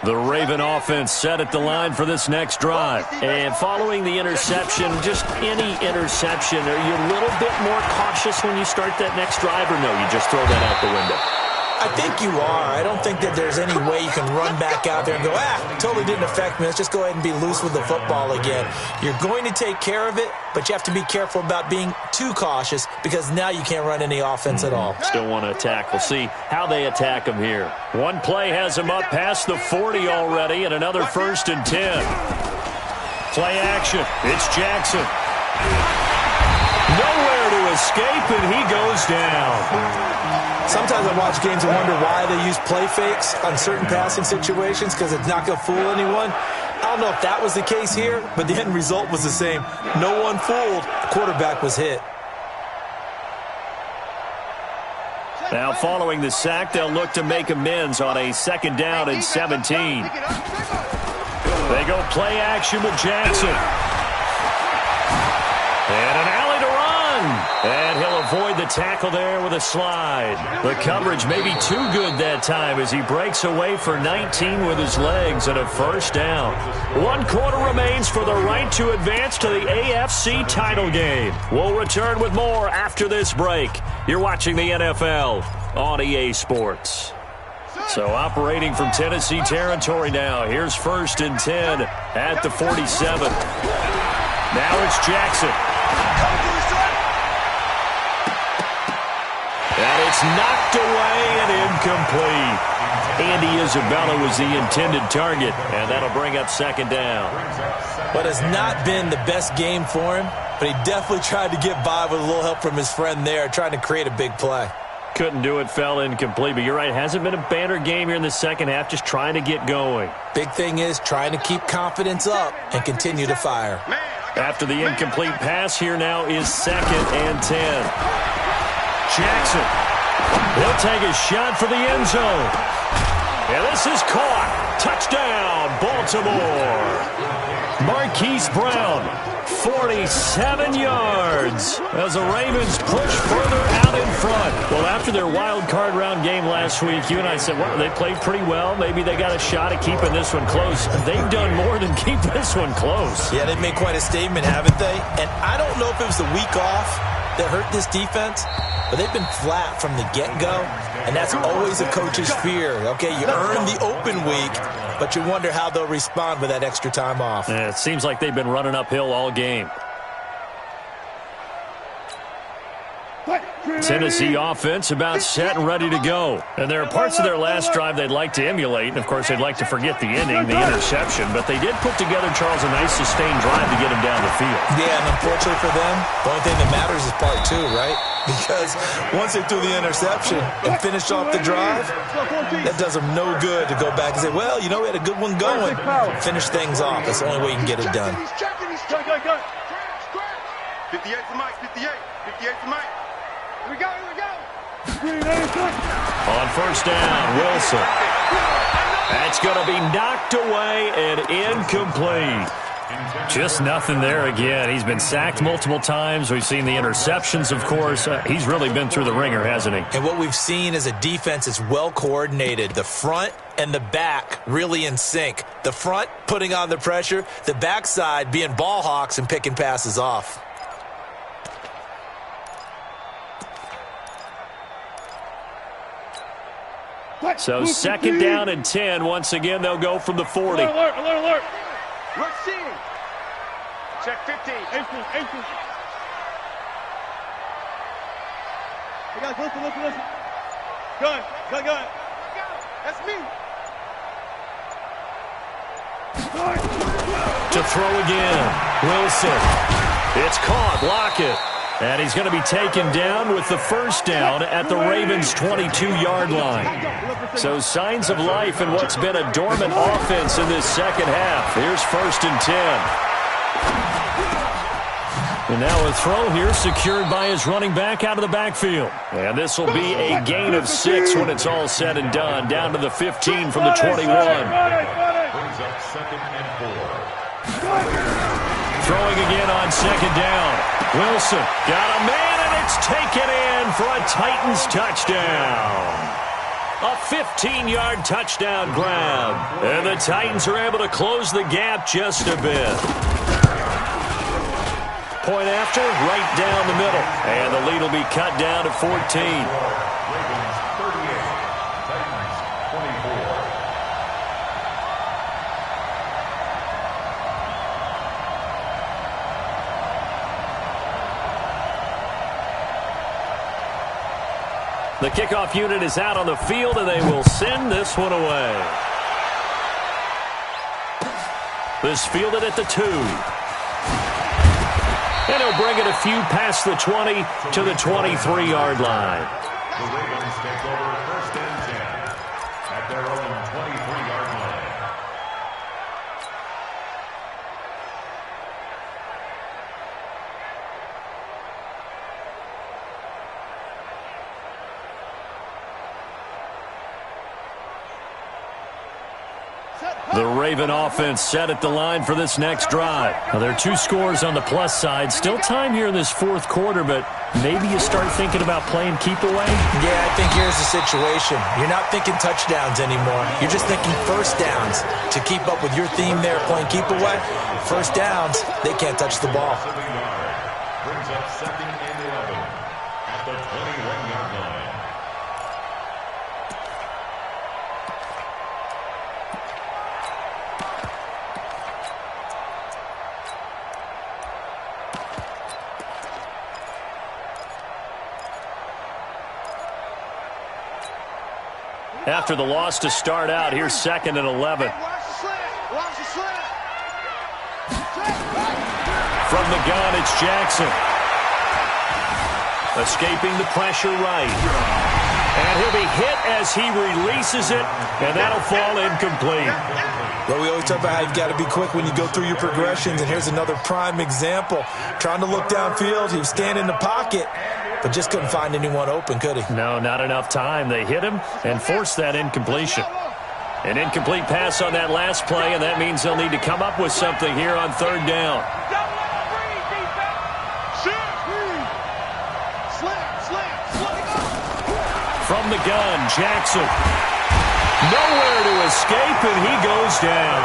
The Raven offense set at the line for this next drive. And following the interception, just any interception, are you a little bit more cautious when you start that next drive, or no, you just throw that out the window? I think you are. I don't think that there's any way you can run back out there and go, totally didn't affect me. Let's just go ahead and be loose with the football again. You're going to take care of it, but you have to be careful about being too cautious because now you can't run any offense at all. Still want to attack. We'll see how they attack them here. One play has them up past the 40 already, and another 1st and 10. Play action. It's Jackson. Nowhere to escape, and he goes down. Sometimes I watch games and wonder why they use play fakes on certain passing situations because it's not going to fool anyone. I don't know if that was the case here, but the end result was the same. No one fooled. The quarterback was hit. Now following the sack, they'll look to make amends on a 2nd down and 17. They go play action with Jackson. And an alley to run. And he'll avoid the tackle there with a slide. The coverage may be too good that time as he breaks away for 19 with his legs and a 1st down. 1 quarter remains for the right to advance to the AFC title game. We'll return with more after this break. You're watching the NFL on EA Sports. So operating from Tennessee territory now. Here's 1st and 10 at the 47. Now it's Jackson. And it's knocked away and incomplete. Andy Isabella was the intended target, and that'll bring up 2nd down. But it's not been the best game for him, but he definitely tried to get by with a little help from his friend there, trying to create a big play. Couldn't do it, fell incomplete, but you're right, hasn't been a banner game here in the 2nd half, just trying to get going. Big thing is trying to keep confidence up and continue to fire. After the incomplete pass, here now is 2nd and 10. Jackson, he'll take a shot for the end zone. And this is caught. Touchdown, Baltimore. Marquise Brown, 47 yards as the Ravens push further out in front. Well, after their wild card round game last week, you and I said, well, they played pretty well. Maybe they got a shot at keeping this one close. They've done more than keep this one close. Yeah, they've made quite a statement, haven't they? And I don't know if it was the week off that hurt this defense, but they've been flat from the get-go, and that's always a coach's fear. Okay, you earn the open week, but you wonder how they'll respond with that extra time off. Yeah, it seems like they've been running uphill all game. Tennessee offense about set and ready to go. And there are parts of their last drive they'd like to emulate. And, of course, they'd like to forget the ending, the interception. But they did put together, Charles, a nice sustained drive to get him down the field. Yeah, and unfortunately for them, the only thing that matters is part 2, right? because once they threw the interception and finished off the drive, that does them no good to go back and say, well, you know, we had a good one going. Finish things off. That's the only way you can get it done. 58 to Mike, 58. 58 to Mike. Here we go, here we go. On first down, Wilson. That's going to be knocked away and incomplete. Just nothing there again. He's been sacked multiple times. We've seen the interceptions, of course. He's really been through the ringer, hasn't he? And what we've seen is a defense that's well coordinated. The front and the back really in sync. The front putting on the pressure, the backside being ball hawks and picking passes off. So second down and 10. Once again, they'll go from the 40. Alert, alert, alert. Let's see. Check 15. 18. Hey guys, listen. Gun. That's me. To throw again. Wilson. It's caught. Lockett. And he's going to be taken down with the first down at the Ravens' 22-yard line. So signs of life in what's been a dormant offense in this second half. Here's first and 10. And now a throw here secured by his running back out of the backfield. And this will be a gain of 6 when it's all said and done. Down to the 15 from the 21. Brings up second and 4. Throwing again on second down. Wilson got a man, and it's taken in for a Titans touchdown. A 15-yard touchdown grab. And the Titans are able to close the gap just a bit. Point after, right down the middle. And the lead will be cut down to 14. Ravens 38, Titans 24. The kickoff unit is out on the field, and they will send this one away. This fielded at the 2. And he'll bring it a few past the 20 to the 23-yard line. The Ravens take over first and 10 at their own 23-yard line. The Raven offense set at the line for this next drive. Now, there are 2 scores on the plus side. Still time here in this fourth quarter, but maybe you start thinking about playing keep away? Yeah, I think here's the situation. You're not thinking touchdowns anymore. You're just thinking first downs. To keep up with your theme there, playing keep away, first downs, they can't touch the ball. 7 yard. Brings up second and 11 at the 21-yard line. After the loss to start out, here's second and 11. From the gun, it's Jackson. Escaping the pressure right. And he'll be hit as he releases it, and that'll fall incomplete. Well, we always talk about how you've got to be quick when you go through your progressions, and here's another prime example. Trying to look downfield, he was standing in the pocket, but just couldn't find anyone open, could he? No, not enough time. They hit him and forced that incompletion. An incomplete pass on that last play, and that means they'll need to come up with something here on third down. From the gun, Jackson. Nowhere to escape, and he goes down.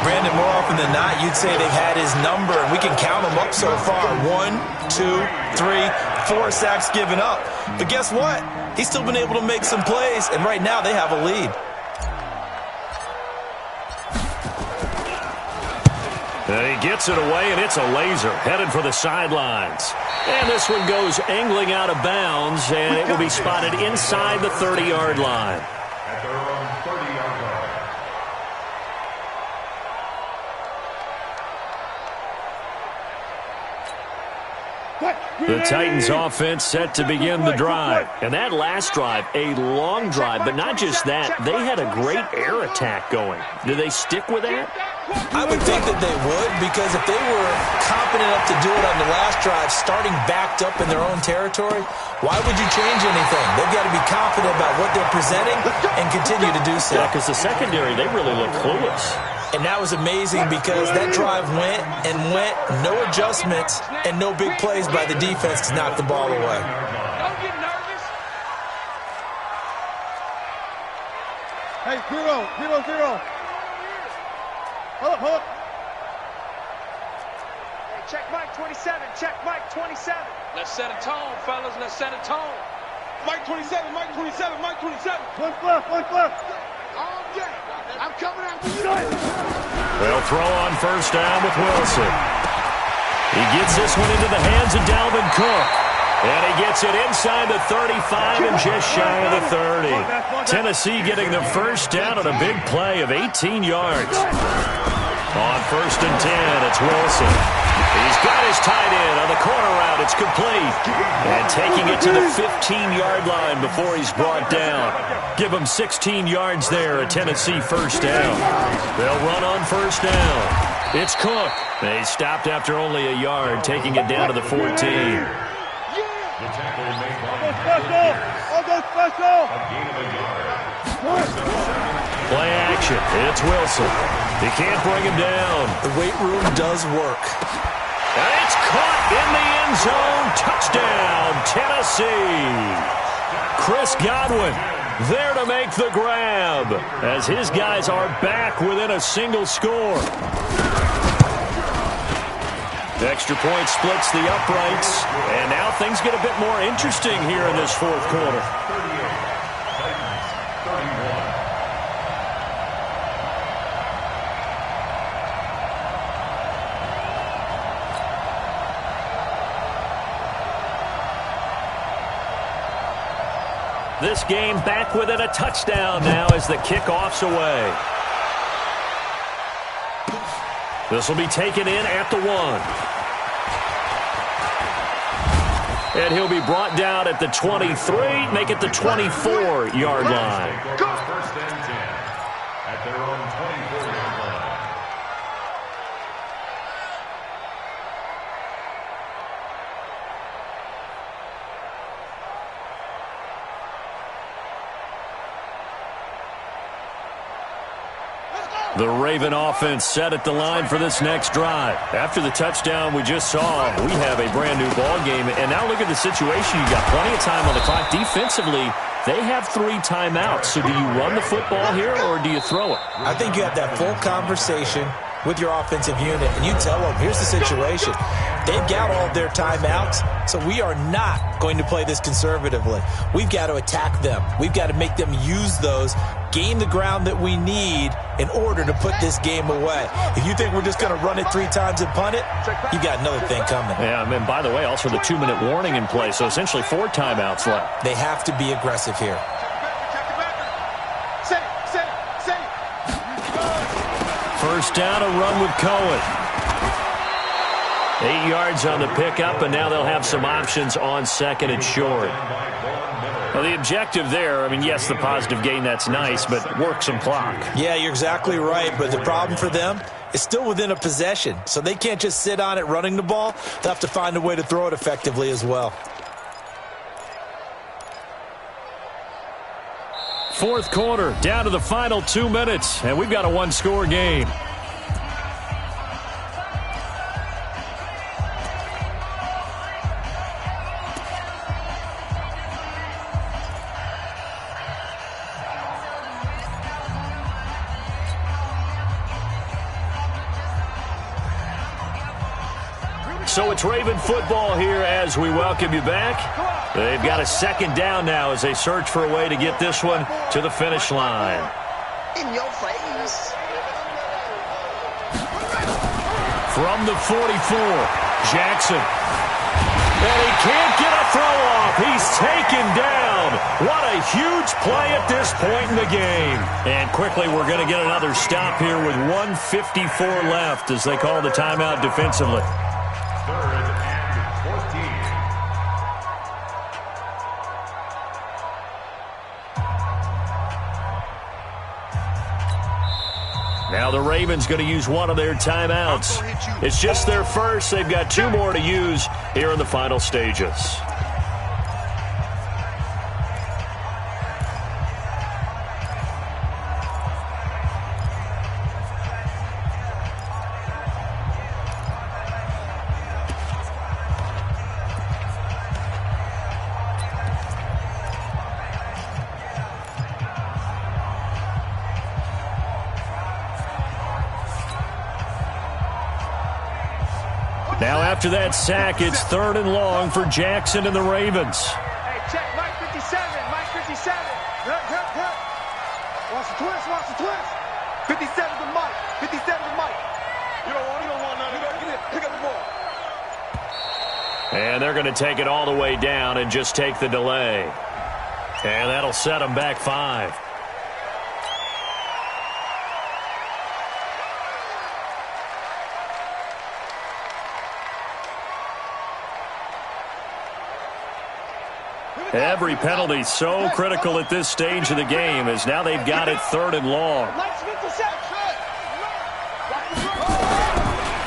Brandon, more often than not, you'd say they've had his number, and we can count them up so far. 1, 2, 3, 4 sacks given up. But guess what? He's still been able to make some plays, and right now they have a lead. And he gets it away, and it's a laser headed for the sidelines. And this one goes angling out of bounds, and it will be spotted inside the 30-yard line. At their own 30-yard line. The Titans offense set to begin the drive. And that last drive, a long drive, but not just that. They had a great air attack going. Do they stick with that? I would think that they would, because if they were confident enough to do it on the last drive, starting backed up in their own territory, why would you change anything? They've got to be confident about what they're presenting and continue to do so. Yeah, because the secondary, they really look clueless. And that was amazing because that drive went and went, no adjustments and no big plays by the defense to knock the ball away. Don't get nervous. Hey, 0-0-0. Hold up. Hey, check Mike 27. Check Mike 27. Let's set a tone, fellas. Let's set a tone. Mike 27. Mike 27. Mike 27. One left. Oh, yeah. I'm coming after you. They'll throw on first down with Wilson. He gets this one into the hands of Dalvin Cook. And he gets it inside the 35 and just shy of the 30. Tennessee getting the first down on a big play of 18 yards. On first and 10, it's Wilson. He's got his tight end on the corner route. It's complete. And taking it to the 15-yard line before he's brought down. Give him 16 yards there, a Tennessee first down. They'll run on first down. It's Cook. They stopped after only a yard, taking it down to the 14. Play action. It's Wilson. He can't bring him down. The weight room does work. And it's caught in the end zone. Touchdown, Tennessee. Chris Godwin there to make the grab as his guys are back within a single score. Extra point splits the uprights, and now things get a bit more interesting here in this fourth quarter. This game back within a touchdown now as the kickoff's away. This will be taken in at the 1. And he'll be brought down at the 23, make it the 24-yard line. First and 10 at their own 24-yard line. The Raven offense set at the line for this next drive. After the touchdown we just saw, we have a brand-new ball game. And now look at the situation. You got plenty of time on the clock. Defensively, they have 3 timeouts. So do you run the football here or do you throw it? I think you have that full conversation with your offensive unit, and you tell them, here's the situation. They've got all of their timeouts, so we are not going to play this conservatively. We've got to attack them. We've got to make them use those, gain the ground that we need in order to put this game away. If you think we're just going to run it 3 times and punt it, you got another thing coming. Yeah, and by the way, also the 2-minute warning in play, so essentially 4 timeouts left. They have to be aggressive here. First down, a run with Cohen. 8 yards on the pickup, and now they'll have some options on second and short. Well, the objective there, I mean, yes, the positive gain, that's nice, but work some clock. Yeah, you're exactly right, but the problem for them is still within a possession, so they can't just sit on it running the ball. They'll have to find a way to throw it effectively as well. Fourth quarter, down to the final 2 minutes, and we've got a 1-score game. So it's Raven football here as we welcome you back. They've got a second down now as they search for a way to get this one to the finish line. In your face. From the 44, Jackson. And he can't get a throw off. He's taken down. What a huge play at this point in the game. And quickly we're going to get another stop here with 1:54 left as they call the timeout defensively. Third and 14. Now the Ravens going to use one of their timeouts. It's just their first. They've got 2 more to use here in the final stages. Now after that sack, it's 3rd and long for Jackson and the Ravens. Hey, check Mike 57. Mike 57. Watch the twist. Watch the twist. 57 to Mike. 57 to Mike. You don't want none. Get it. Pick up the ball. And they're going to take it all the way down and just take the delay. And that'll set them back 5. Every penalty so critical at this stage of the game as now they've got it 3rd and long.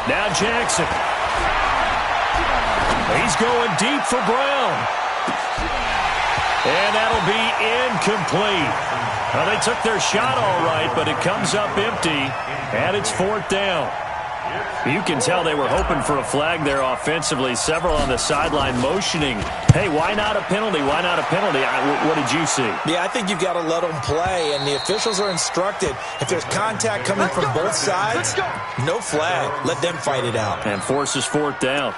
Now Jackson. He's going deep for Brown. And that'll be incomplete. Well, they took their shot all right, but it comes up empty, and it's 4th down. You can tell they were hoping for a flag there offensively. Several on the sideline motioning, hey, why not a penalty? Why not a penalty? What did you see? Yeah, I think you've got to let them play, and the officials are instructed, if there's contact coming from both sides, no flag. Let them fight it out. And forces 4th down.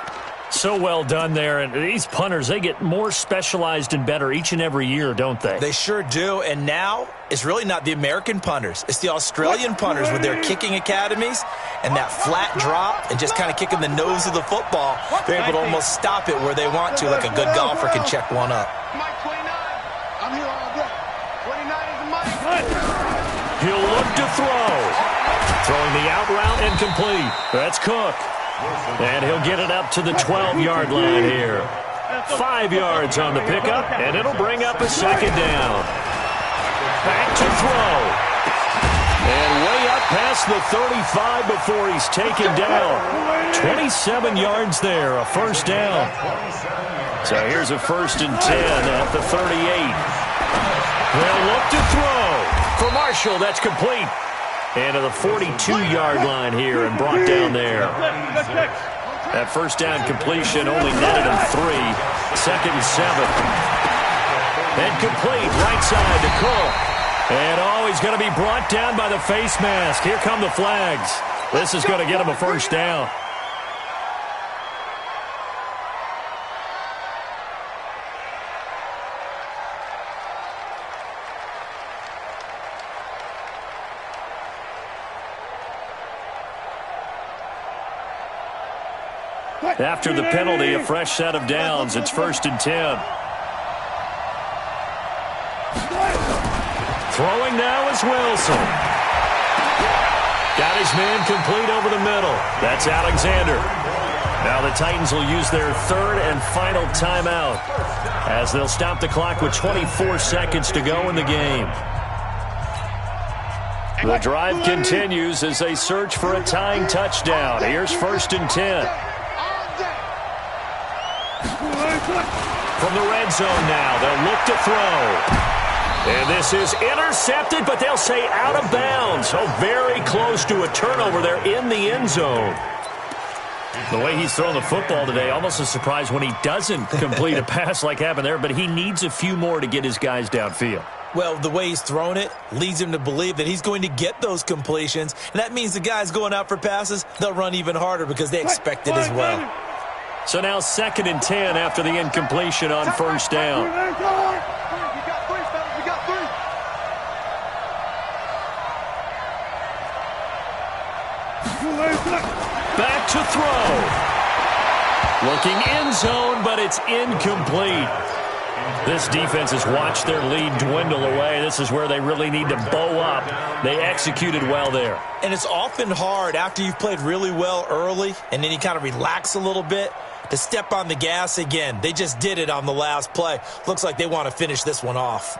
So well done there. And these punters, they get more specialized and better each and every year, don't they? They sure do. And now it's really not the American punters. It's the Australian punters with their kicking academies and that flat drop and just kind of kicking the nose of the football. They're able to almost stop it where they want to, like a good golfer can check one up. Mike 29. I'm here all day. 29 is Mike. He'll look to throw. Throwing the out route incomplete. That's Cook. And he'll get it up to the 12-yard line here. 5 yards on the pickup, and it'll bring up a 2nd down. Back to throw. And way up past the 35 before he's taken down. 27 yards there, a 1st down. So here's a 1st and 10 at the 38. They'll look to throw. For Marshall, that's complete. And to the 42-yard line here and brought down there. That 1st down completion only netted him 3. 2nd and 7. And complete right side to Cook. And he's going to be brought down by the face mask. Here come the flags. This is going to get him a 1st down. After the penalty, a fresh set of downs. It's 1st and 10. Throwing now is Wilson. Got his man complete over the middle. That's Alexander. Now the Titans will use their 3rd and final timeout as they'll stop the clock with 24 seconds to go in the game. The drive continues as they search for a tying touchdown. Here's 1st and 10. From the red zone now, they'll look to throw. And this is intercepted, but they'll say out of bounds. So very close to a turnover there in the end zone. The way he's thrown the football today, almost a surprise when he doesn't complete a pass like happened there, but he needs a few more to get his guys downfield. Well, the way he's thrown it leads him to believe that he's going to get those completions. And that means the guys going out for passes, they'll run even harder because they expect it as well. So now 2nd and 10 after the incompletion on 1st down. We got 3, fellas. We got 3. Back to throw. Looking end zone, but it's incomplete. This defense has watched their lead dwindle away. This is where they really need to bow up. They executed well there. And it's often hard after you've played really well early and then you kind of relax a little bit to step on the gas again. They just did it on the last play. Looks like they want to finish this one off.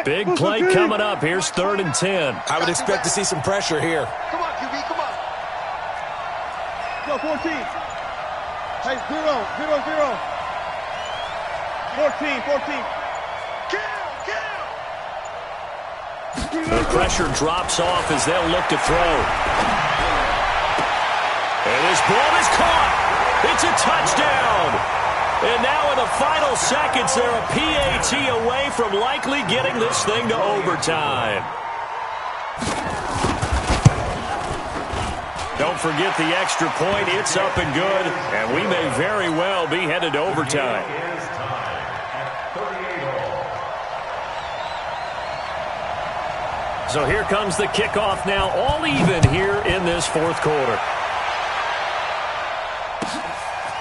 Big play coming up. Here's 3rd and 10. I would expect to see some pressure here. Come on, QB, come on. Go, 14. Hey, 0, 0, 0. 14, 14. The pressure drops off as they'll look to throw. And this ball is caught. It's a touchdown. And now in the final seconds, they're a PAT away from likely getting this thing to overtime. Don't forget the extra point. It's up and good. And we may very well be headed to overtime. So here comes the kickoff now, all even here in this 4th quarter.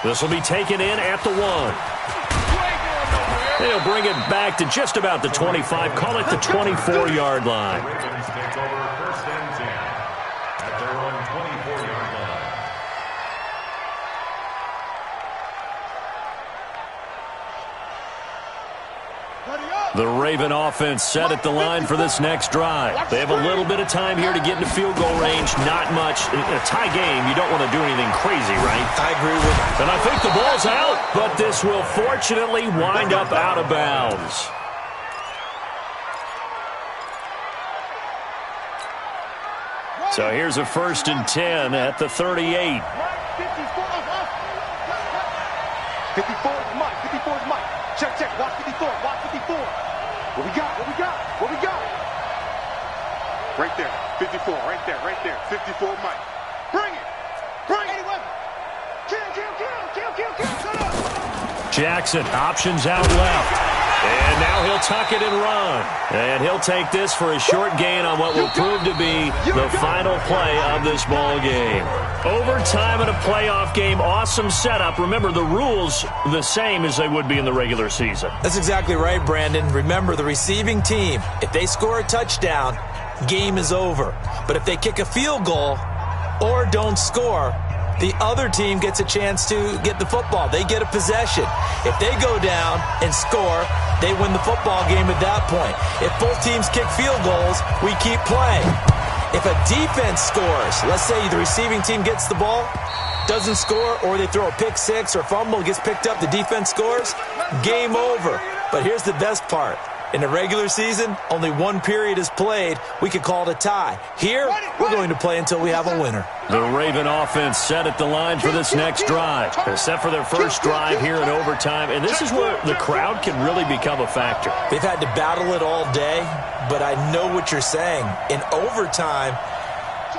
This will be taken in at the 1. They'll bring it back to just about the 25. Call it the 24-yard line. Ravens take over 1st and 10 at their own 24-yard line. The Raven offense set at the line for this next drive. They have a little bit of time here to get into field goal range. Not much. In a tie game, you don't want to do anything crazy, right? I agree with you. And I think the ball's out, but this will fortunately wind up out of bounds. So here's a 1st and 10 at the 38. 54 is Mike. 54 is Mike. Check, check. Watch 54. Watch 54. What we got? What we got? What we got? Right there. 54. Right there. Right there. 54 Mike. Bring it. Bring it. Kill, kill, kill, kill, kill, kill. Shut up. Jackson options out left. And now he'll tuck it and run. And he'll take this for a short gain on what will prove to be the final play of this ball game. Overtime in a playoff game, awesome setup. Remember, the rules the same as they would be in the regular season. That's exactly right, Brandon. Remember, the receiving team, if they score a touchdown, game is over. But if they kick a field goal or don't score, the other team gets a chance to get the football. They get a possession. If they go down and score, they win the football game at that point. If both teams kick field goals, we keep playing. If a defense scores, let's say the receiving team gets the ball, doesn't score, or they throw a pick six or fumble, gets picked up, the defense scores, game over. But here's the best part. In the regular season, only one period is played. We could call it a tie. Here, we're going to play until we have a winner. The Raven offense set at the line for this next drive. They're set for their first drive here in overtime, and this is where the crowd can really become a factor. They've had to battle it all day, but I know what you're saying. In overtime,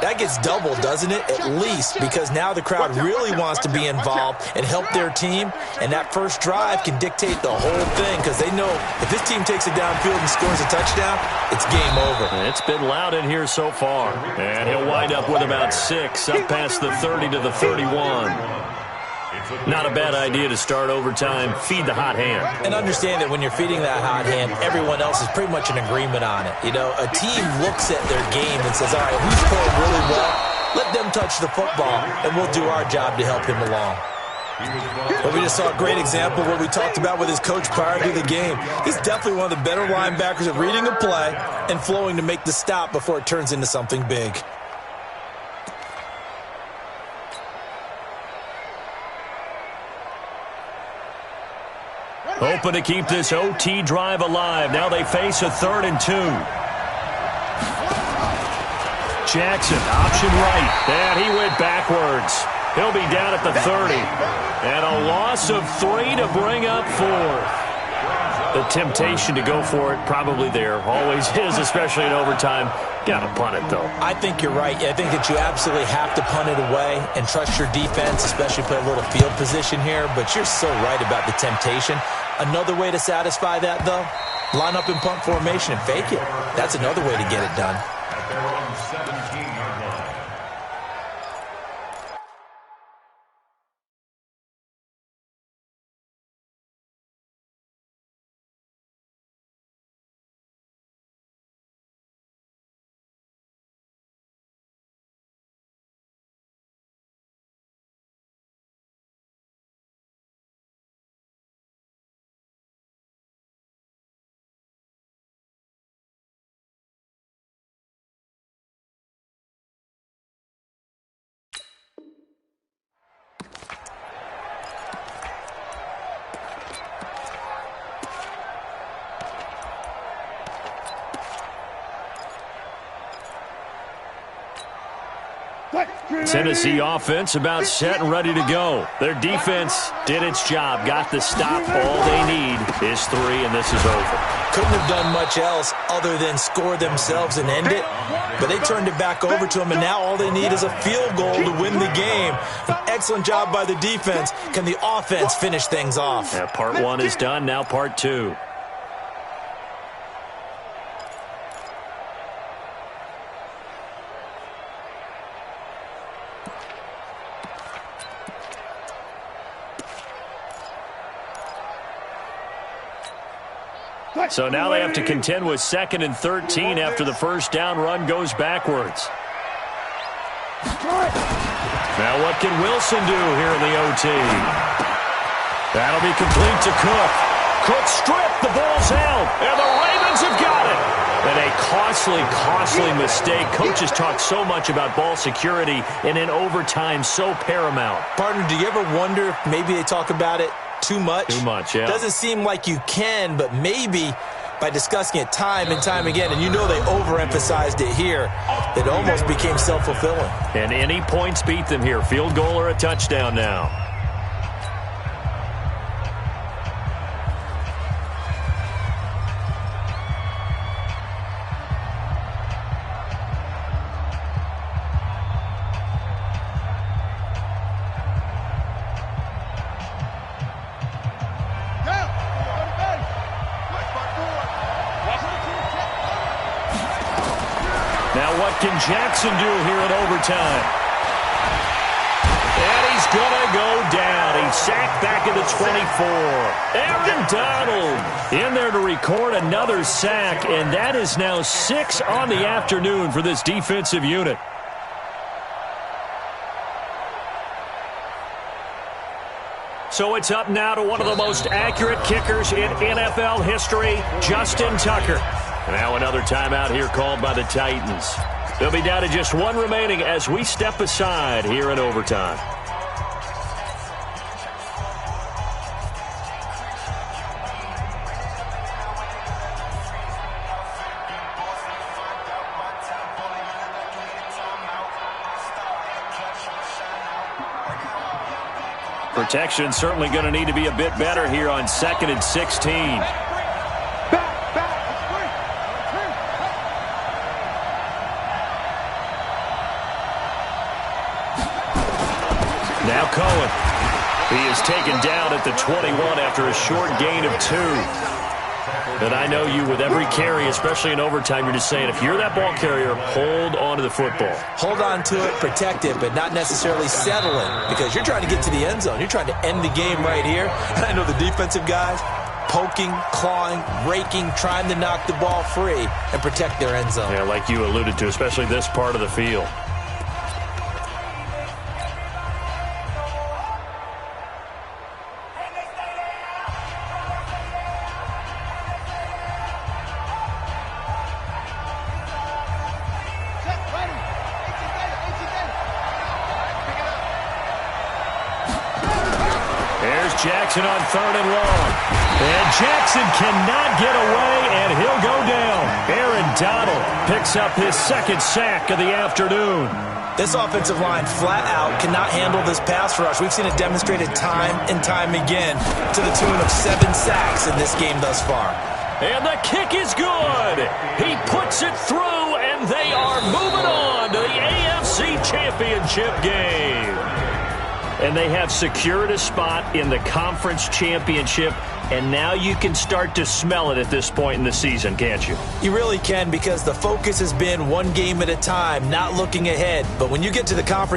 that gets doubled, doesn't it? At least, because now the crowd really wants to be involved and help their team, and that first drive can dictate the whole thing because they know if this team takes it downfield and scores a touchdown, it's game over. It's been loud in here so far, and he'll wind up with about 6 up past the 30 to the 31. Not a bad idea to start overtime. Feed the hot hand. And understand that when you're feeding that hot hand, everyone else is pretty much in agreement on it. You know, a team looks at their game and says, all right, who's playing really well? Let them touch the football, and we'll do our job to help him along. But we just saw a great example of what we talked about with his coach prior to the game. He's definitely one of the better linebackers at reading a play and flowing to make the stop before it turns into something big. Hoping to keep this OT drive alive. Now they face a 3rd and 2. Jackson, option right. And he went backwards. He'll be down at the 30. And a loss of 3 to bring up 4th. The temptation to go for it probably there. Always is, especially in overtime. Got to punt it, though. I think you're right. I think that you absolutely have to punt it away and trust your defense, especially play a little field position here. But you're so right about the temptation. Another way to satisfy that, though, line up in punt formation and fake it. That's another way to get it done. Tennessee offense about set and ready to go. Their defense did its job, got the stop. All they need is 3, and this is over. Couldn't have done much else other than score themselves and end it, but they turned it back over to them, and now all they need is a field goal to win the game. An excellent job by the defense. Can the offense finish things off? Yeah, part 1 is done, now part 2. So now they have to contend with 2nd and 13 after the first down run goes backwards. Now what can Wilson do here in the OT? That'll be complete to Cook. Cook stripped, the ball's out, and the Ravens have got it. And a costly mistake. Coaches talk so much about ball security, and in overtime, so paramount. Partner, do you ever wonder if maybe they talk about it too much? Too much, yeah. Doesn't seem like you can, but maybe by discussing it time and time again, and you know they overemphasized it here, it almost became self-fulfilling. And any points beat them here. Field goal or a touchdown now. Can Jackson do here in overtime? And he's going to go down. He's sacked back at the 24. Aaron Donald in there to record another sack, and that is now 6 on the afternoon for this defensive unit. So it's up now to one of the most accurate kickers in NFL history, Justin Tucker. Now another timeout here called by the Titans. They'll be down to just 1 remaining as we step aside here in overtime. Protection certainly going to need to be a bit better here on 2nd and 16. Now Cohen. He is taken down at the 21 after a short gain of 2. And I know you with every carry, especially in overtime, you're just saying if you're that ball carrier, hold on to the football. Hold on to it, protect it, but not necessarily settle it because you're trying to get to the end zone. You're trying to end the game right here. And I know the defensive guys poking, clawing, raking, trying to knock the ball free and protect their end zone. Yeah, like you alluded to, especially this part of the field. Jackson on 3rd and long. And Jackson cannot get away, and he'll go down. Aaron Donald picks up his 2nd sack of the afternoon. This offensive line flat out cannot handle this pass rush. We've seen it demonstrated time and time again to the tune of 7 sacks in this game thus far. And the kick is good. He puts it through, and they are moving on to the AFC Championship game. And they have secured a spot in the conference championship, and now you can start to smell it at this point in the season, can't you? You really can, because the focus has been one game at a time, not looking ahead. But when you get to the conference